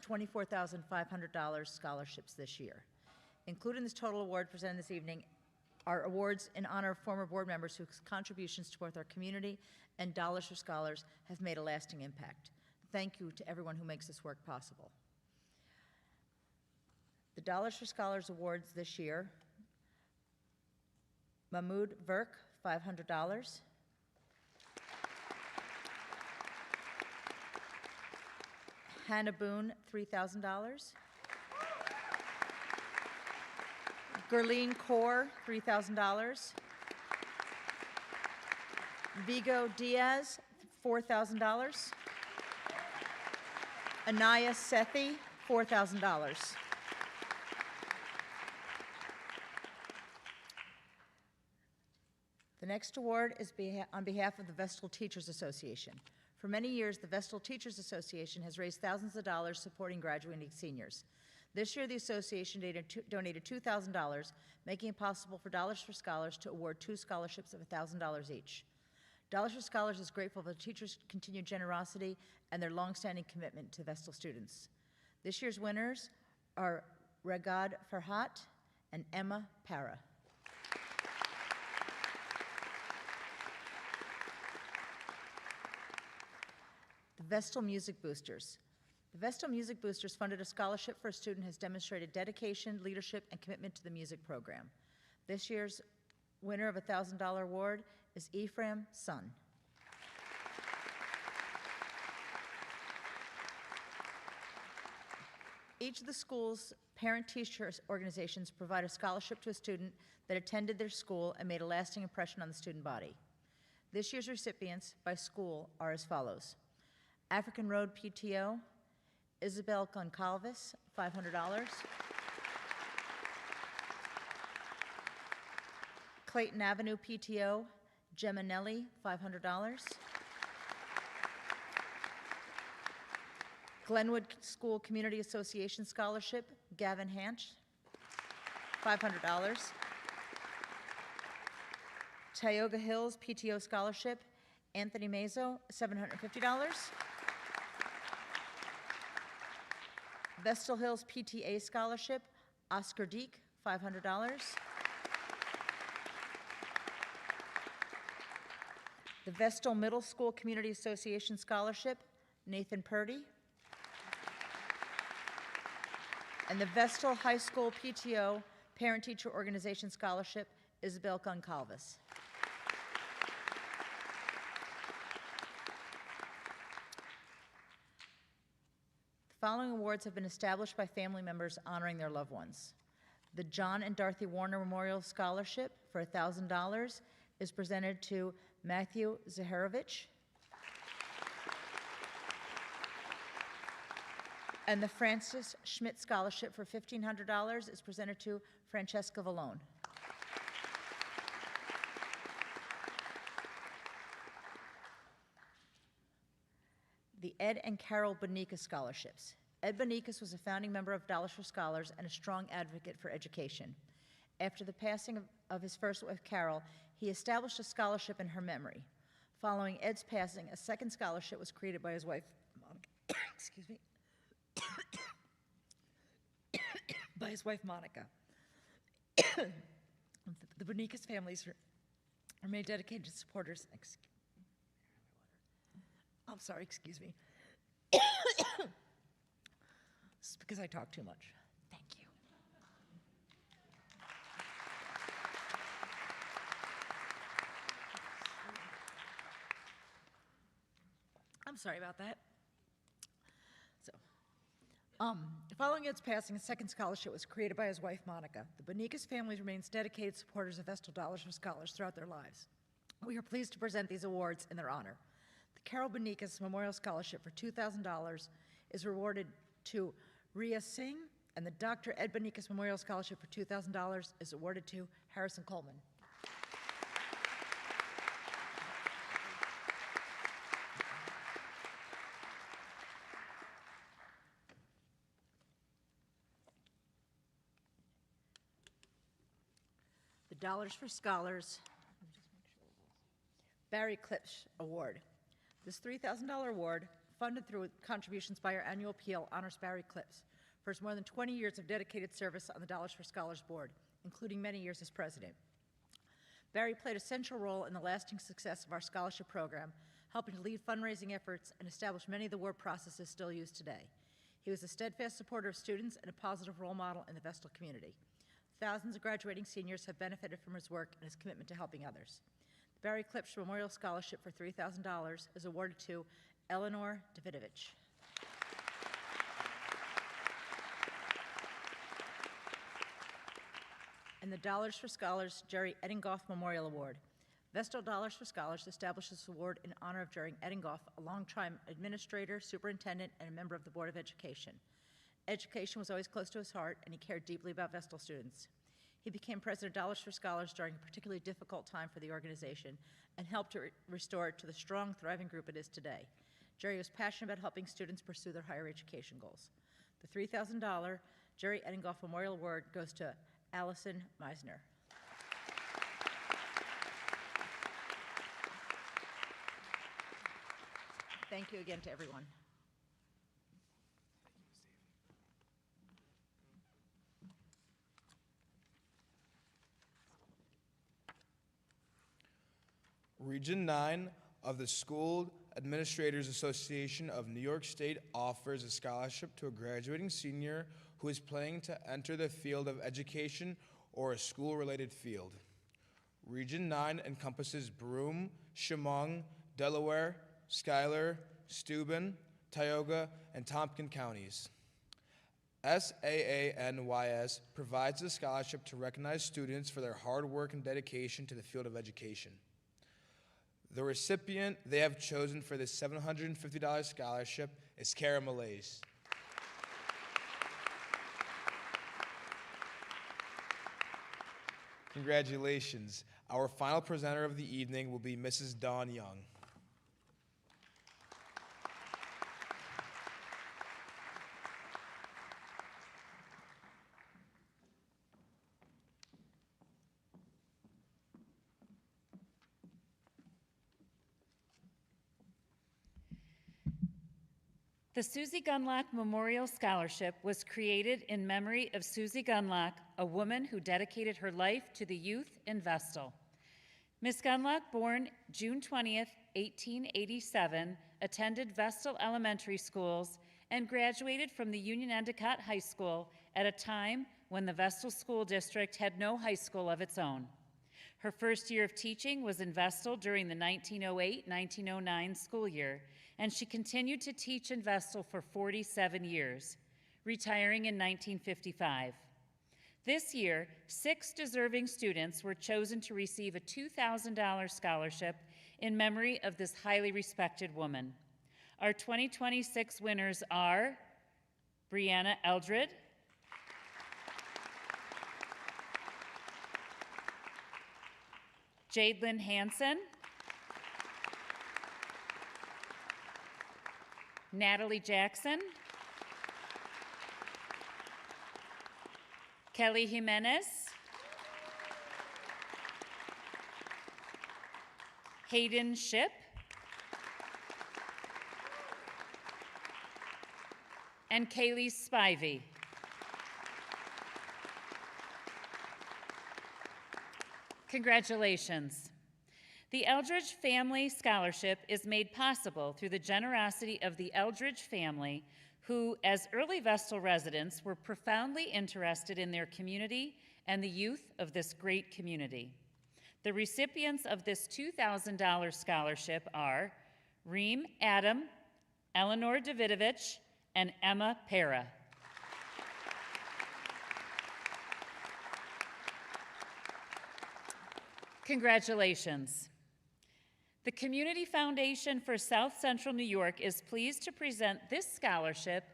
$24,500 scholarships this year. Included in this total award presented this evening are awards in honor of former board members whose contributions to both our community and Dollars for Scholars have made a lasting impact. Thank you to everyone who makes this work possible. The Dollars for Scholars Awards this year: Mahmoud Verk, $500. Hannah Boone, $3,000. Gerline Kaur, $3,000. Vigo Diaz, $4,000. Anaya Sethi, $4,000. The next award is on behalf of the Vestal Teachers Association. For many years, the Vestal Teachers Association has raised thousands of dollars supporting graduating seniors. This year, the association donated $2,000, making it possible for Dollars for Scholars to award 2 scholarships of $1,000 each. Dollars for Scholars is grateful for the teachers' continued generosity and their longstanding commitment to Vestal students. This year's winners are Ragad Farhat and Emma Para. The Vestal Music Boosters. The Vestal Music Boosters funded a scholarship for a student who has demonstrated dedication, leadership, and commitment to the music program. This year's winner of a $1,000 award is Ephraim Sun. Each of the school's parent-teacher organizations provide a scholarship to a student that attended their school and made a lasting impression on the student body. This year's recipients by school are as follows: African Road PTO, Isabel Goncalves, $500. Clayton Avenue PTO, Gemma Nelly, $500. Glenwood School Community Association Scholarship, Gavin Hanch, $500. Tioga Hills PTO Scholarship, Anthony Mazo, $750. Vestal Hills PTA Scholarship, Oscar Deek, $500. The Vestal Middle School Community Association Scholarship, Nathan Purdy. And the Vestal High School PTO Parent-Teacher Organization Scholarship, Isabel Goncalves. The following awards have been established by family members honoring their loved ones. The John and Dorothy Warner Memorial Scholarship for $1,000 is presented to Matthew Zaharovich. And the Francis Schmidt Scholarship for $1,500 is presented to Francesca Vallone. The Ed and Carol Benikas Scholarships. Ed Benikas was a founding member of Dollars for Scholars and a strong advocate for education. After the passing of his first wife, Carol, he established a scholarship in her memory. Following Ed's passing, a second scholarship was created by his wife, Monica. Excuse me. By his wife, Monica. The Benikas families remain dedicated supporters. I'm sorry, excuse me. It's because I talk too much. Thank you. I'm sorry about that. Following its passing, a second scholarship was created by his wife, Monica. The Benikas family remains dedicated supporters of Vestal Dollars for Scholars throughout their lives. We are pleased to present these awards in their honor. The Carol Benikas Memorial Scholarship for $2,000 is awarded to Ria Singh, and the Dr. Ed Benikas Memorial Scholarship for $2,000 is awarded to Harrison Coleman. The Dollars for Scholars Barry Klipsch Award. This $3,000 award, funded through contributions by our annual appeal, honors Barry Klipsch for his more than 20 years of dedicated service on the Dollars for Scholars Board, including many years as president. Barry played a central role in the lasting success of our scholarship program, helping to lead fundraising efforts and establish many of the award processes still used today. He was a steadfast supporter of students and a positive role model in the Vestal community. Thousands of graduating seniors have benefited from his work and his commitment to helping others. The Barry Klipsch Memorial Scholarship for $3,000 is awarded to Eleanor Davidovich. And the Dollars for Scholars Jerry Eddingoff Memorial Award. Vestal Dollars for Scholars established this award in honor of Jerry Eddingoff, a longtime administrator, superintendent, and a member of the Board of Education. Education was always close to his heart, and he cared deeply about Vestal students. He became president of Dollars for Scholars during a particularly difficult time for the organization and helped to restore it to the strong, thriving group it is today. Jerry was passionate about helping students pursue their higher education goals. The $3,000 Jerry Eddingoff Memorial Award goes to Allison Meisner. Thank you again to everyone. Region 9 of the School Administrators Association of New York State offers a scholarship to a graduating senior who is planning to enter the field of education or a school-related field. Region 9 encompasses Broome, Chemung, Delaware, Schuyler, Steuben, Tioga, and Tompkins counties. SAANYS provides a scholarship to recognize students for their hard work and dedication to the field of education. The recipient they have chosen for this $750 scholarship is Kara Malaise. Congratulations. Our final presenter of the evening will be Mrs. Dawn Young. The Susie Gunlock Memorial Scholarship was created in memory of Susie Gunlock, a woman who dedicated her life to the youth in Vestal. Ms. Gunlock, born June 20th, 1887, attended Vestal Elementary Schools and graduated from the Union Endicott High School at a time when the Vestal School District had no high school of its own. Her first year of teaching was in Vestal during the 1908-1909 school year, and she continued to teach in Vestal for 47 years, retiring in 1955. This year, 6 deserving students were chosen to receive a $2,000 scholarship in memory of this highly respected woman. Our 2026 winners are Brianna Eldred, Jadelyn Hansen, Natalie Jackson, Kelly Jimenez, Hayden Ship, and Kaylee Spivey. Congratulations. The Eldridge Family Scholarship is made possible through the generosity of the Eldridge family, who, as early Vestal residents, were profoundly interested in their community and the youth of this great community. The recipients of this $2,000 scholarship are Reem Adam, Eleanor Davidovich, and Emma Para. Congratulations. The Community Foundation for South Central New York is pleased to present this scholarship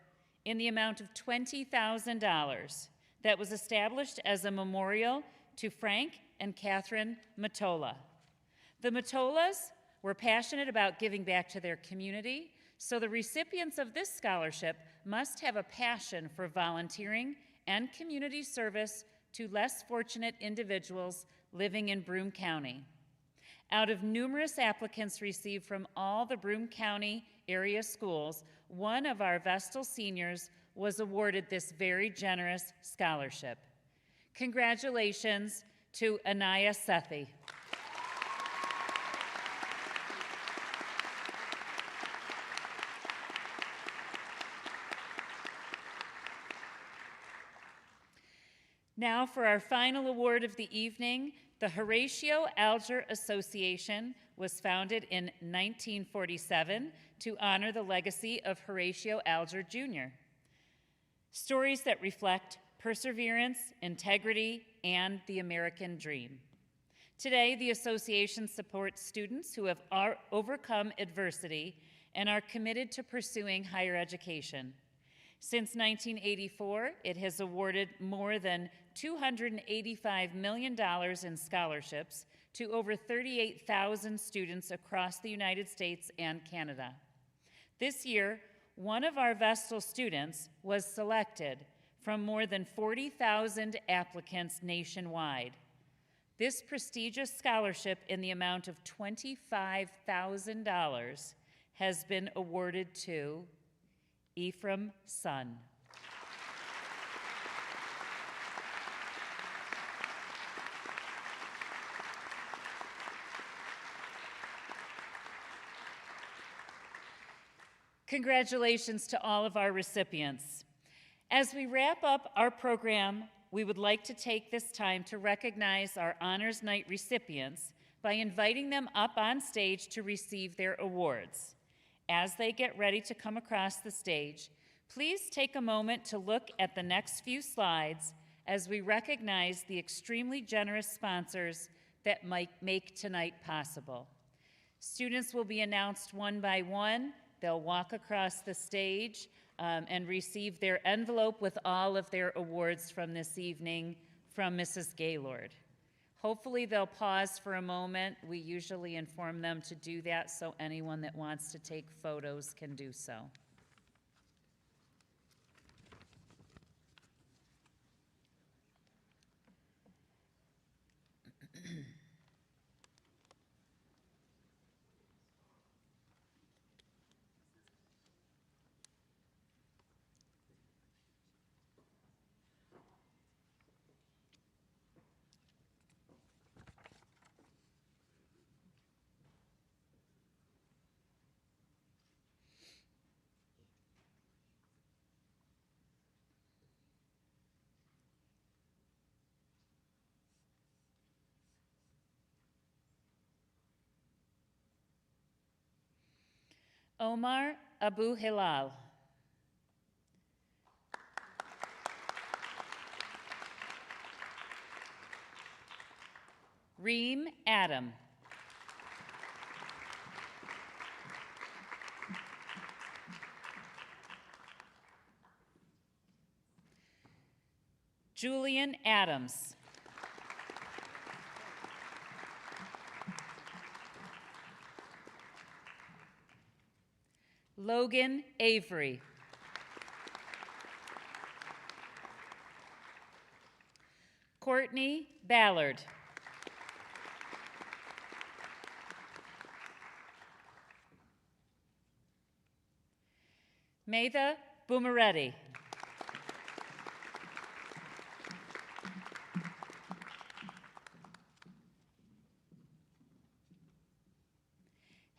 in the amount of $20,000 that was established as a memorial to Frank and Catherine Matola. The Matolas were passionate about giving back to their community, so the recipients of this scholarship must have a passion for volunteering and community service to less fortunate individuals living in Broome County. Out of numerous applicants received from all the Broome County area schools, one of our Vestal seniors was awarded this very generous scholarship. Congratulations to Anaya Sethi. Now for our final award of the evening. The Horatio Alger Association was founded in 1947 to honor the legacy of Horatio Alger Jr. Stories that reflect perseverance, integrity, and the American dream. Today, the association supports students who have overcome adversity and are committed to pursuing higher education. Since 1984, it has awarded more than $285 million in scholarships to over 38,000 students across the United States and Canada. This year, one of our Vestal students was selected from more than 40,000 applicants nationwide. This prestigious scholarship in the amount of $25,000 has been awarded to Ephraim Sun. Congratulations to all of our recipients. As we wrap up our program, we would like to take this time to recognize our Honors Night recipients by inviting them up on stage to receive their awards. As they get ready to come across the stage, please take a moment to look at the next few slides as we recognize the extremely generous sponsors that might make tonight possible. Students will be announced one by one. They'll walk across the stage and receive their envelope with all of their awards from this evening from Mrs. Gaylord. Hopefully they'll pause for a moment. We usually inform them to do that so anyone that wants to take photos can do so. Omar Abu Hilal. Reem Adam. Julian Adams. Logan Avery. Courtney Ballard. Matha Boomeretti.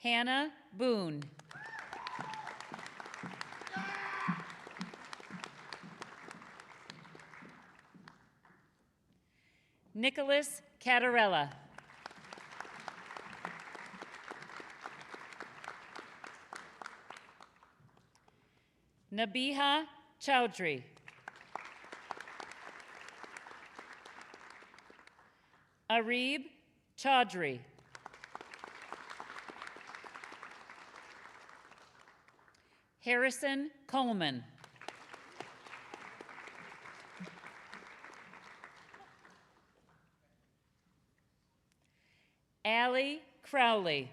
Hannah Boone. Nicholas Catarella. Nabiha Chowdhury. Arib Chaudhry. Harrison Coleman. Allie Crowley.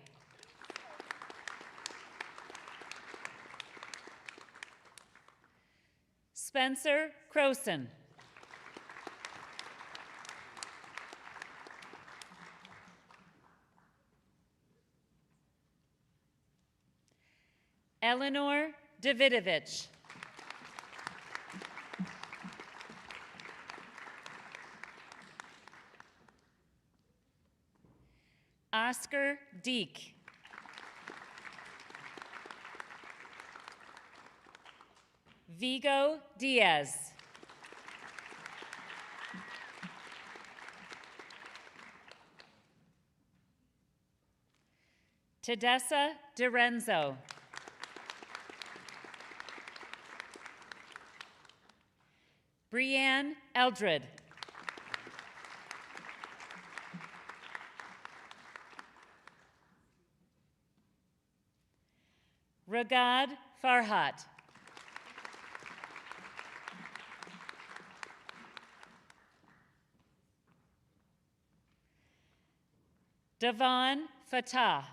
Spencer Croson. Eleanor Davidovich. Oscar Deek. Vigo Diaz. Tedessa DiRenzo. Brianne Eldred. Ragad Farhat. Devon Fatah.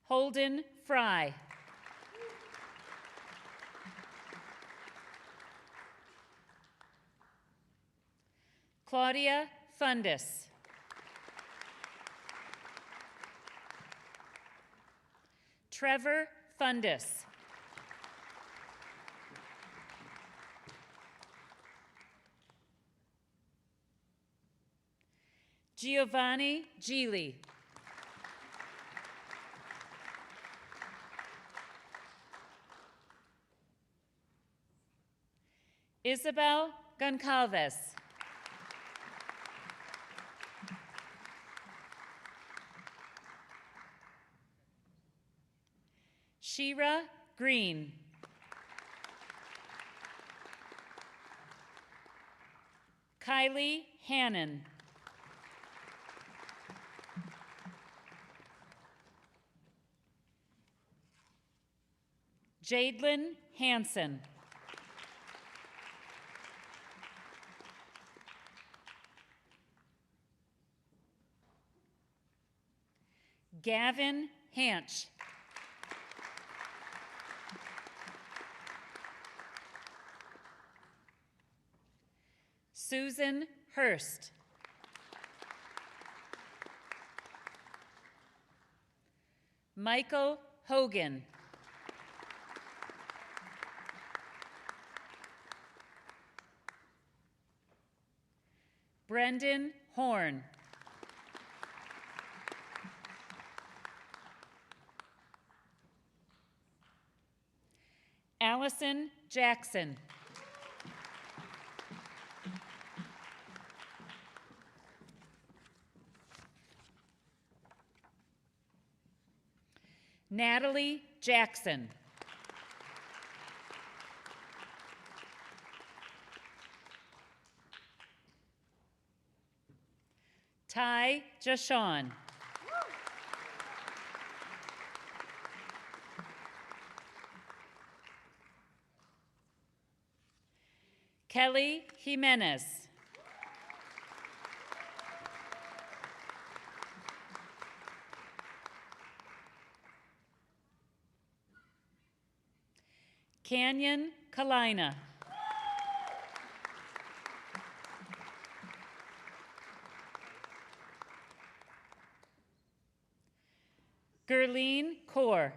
Holden Fry. Claudia Fundis. Trevor Fundis. Giovanni Geely. Isabel Goncalves. Shira Green. Kylie Hannon. Jadelyn Hansen. Gavin Hanch. Susan Hurst. Michael Hogan. Brendan Horn. Allison Jackson. Natalie Jackson. Ty Jashawn. Kelly Jimenez. Canyon Kalina. Gerline Kaur.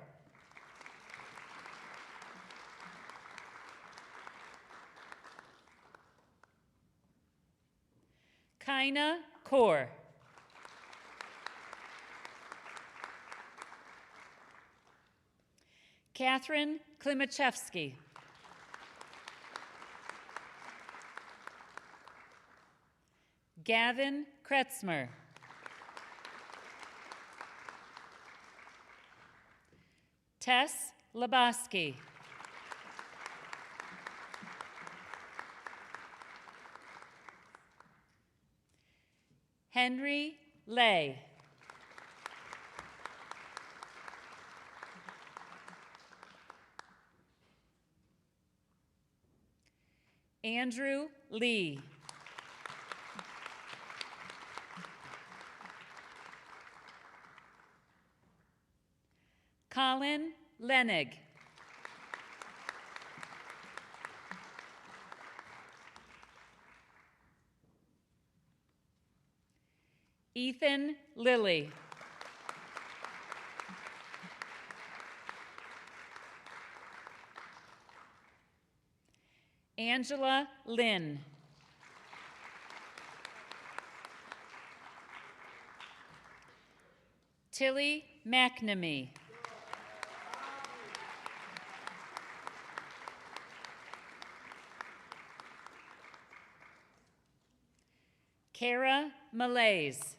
Kaina Kaur. Catherine Klimachevsky. Gavin Kretzmer. Tess Laboski. Henry Lay. Andrew Lee. Colin Lenig. Ethan Lilly. Angela Lynn. Tilly McNamee. Kara Malays.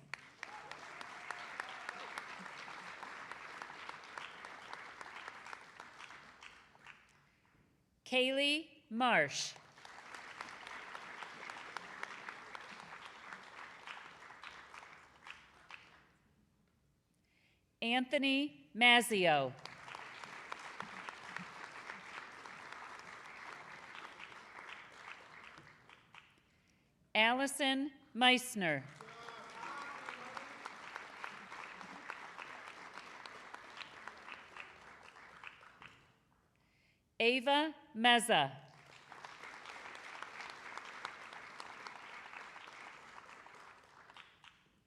Kaylee Marsh. Anthony Mazzio. Allison Meissner. Ava Meza.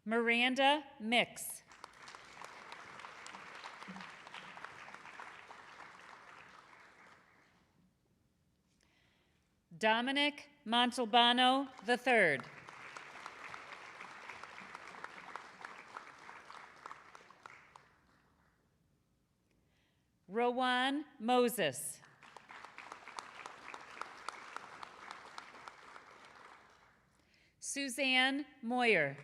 Miranda Mix. Dominic Montalbano III. Rowan Moses. Suzanne Moyer.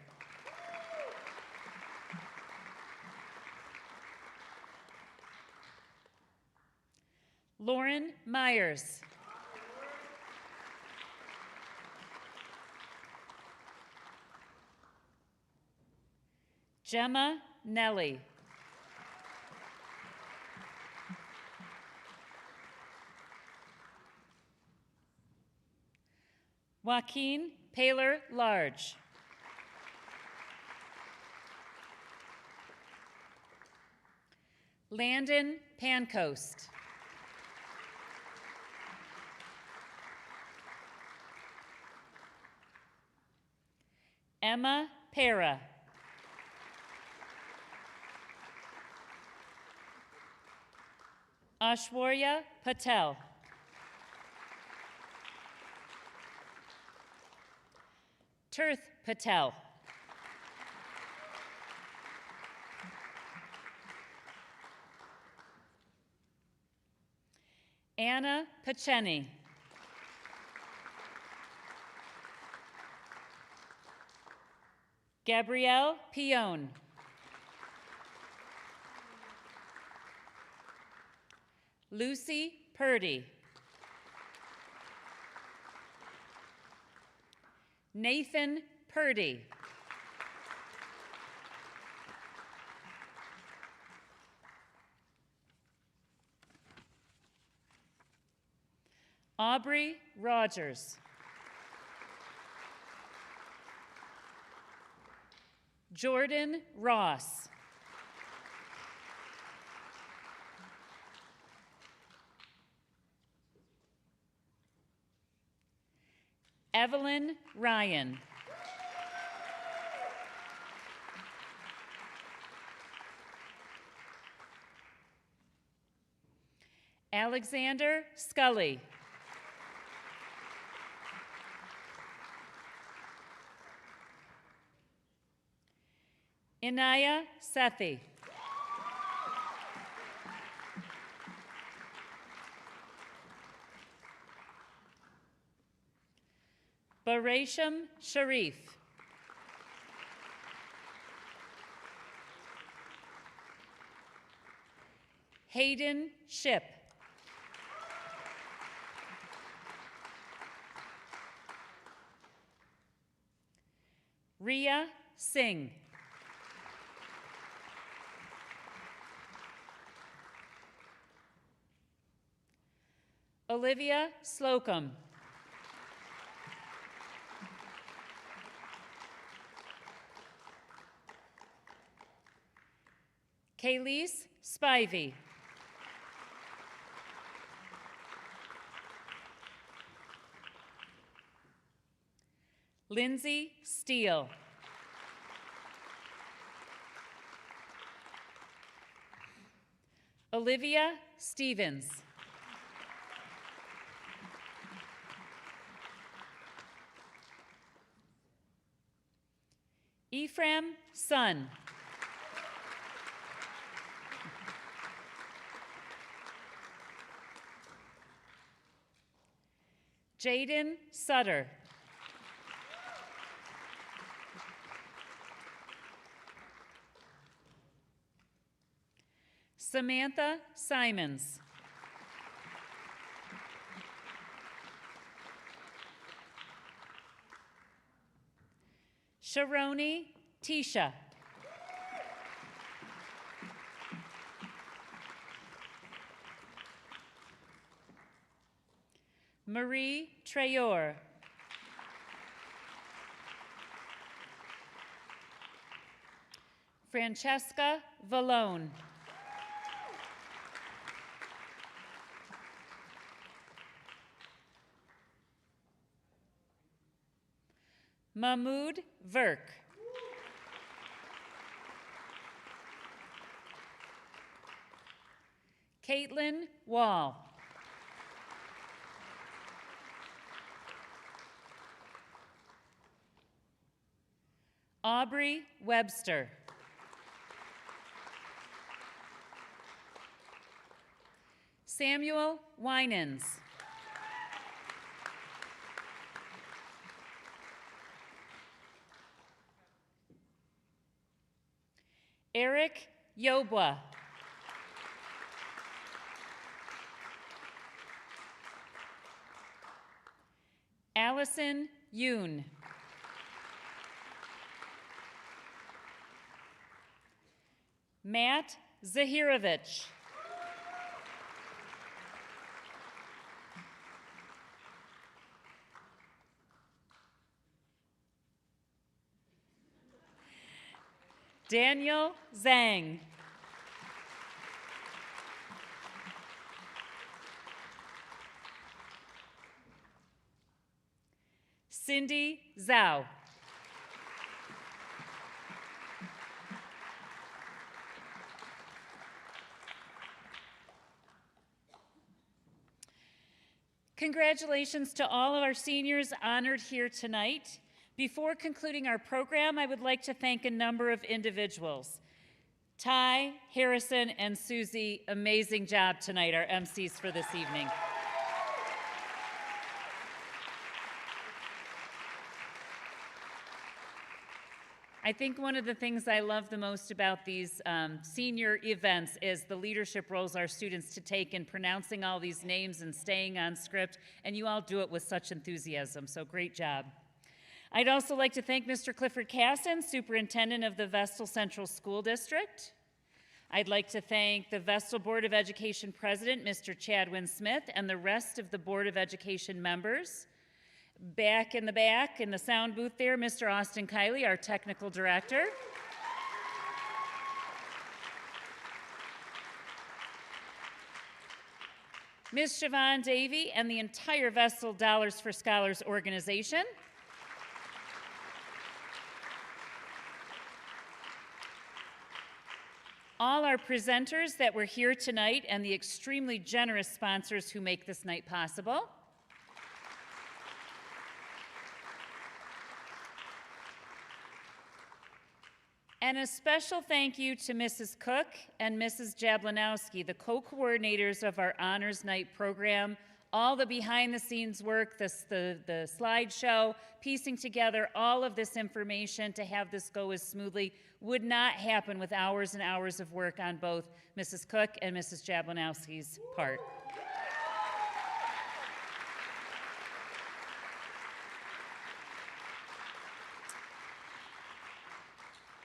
Lauren Myers. Gemma Nelly. Joaquin Paler Large. Landon Pancoast. Emma Pera. Ashwarya Patel. Tirth Patel. Anna Pacheni. Gabrielle Pion. Lucy Purdy. Nathan Purdy. Aubrey Rogers. Jordan Ross. Evelyn Ryan. Alexander Scully. Inaya Sethi. Barasham Sharif. Hayden Ship. Ria Singh. Olivia Slocum. Kaylise Spivey. Lindsay Steele. Olivia Stevens. Ephraim Sun. Jaden Sutter. Samantha Simons. Sharoni Tisha. Marie Trayor. Francesca Vallone. Mahmoud Verk. Caitlin Wall. Aubrey Webster. Samuel Winans. Eric Yobwa. Allison Yoon. Matt Zahirovich. Daniel Zhang. Cindy Zhao. Congratulations to all of our seniors honored here tonight. Before concluding our program, I would like to thank a number of individuals. Ty, Harrison, and Susie, amazing job tonight, our MCs for this evening. I think one of the things I love the most about these senior events is the leadership roles our students to take in pronouncing all these names and staying on script, and you all do it with such enthusiasm, so great job. I'd also like to thank Mr. Clifford Casson, Superintendent of the Vestal Central School District. I'd like to thank the Vestal Board of Education President, Mr. Chadwin Smith, and the rest of the Board of Education members. Back in the sound booth there, Mr. Austin Kiley, our technical director. Ms. Siobhan Davey and the entire Vestal Dollars for Scholars organization. All our presenters that were here tonight and the extremely generous sponsors who make this night possible. And a special thank you to Mrs. Cook and Mrs. Jablanowski, the co-coordinators of our Honors Night program. All the behind-the-scenes work, the slideshow, piecing together all of this information to have this go as smoothly would not happen with hours and hours of work on both Mrs. Cook and Mrs. Jablanowski's part.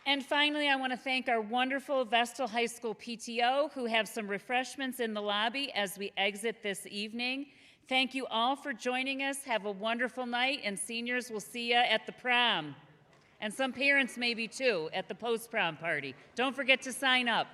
And finally, I want to thank our wonderful Vestal High School PTO who have some refreshments in the lobby as we exit this evening. Thank you all for joining us. Have a wonderful night, and seniors, will see you at the prom. And some parents maybe too at the post-prom party. Don't forget to sign up.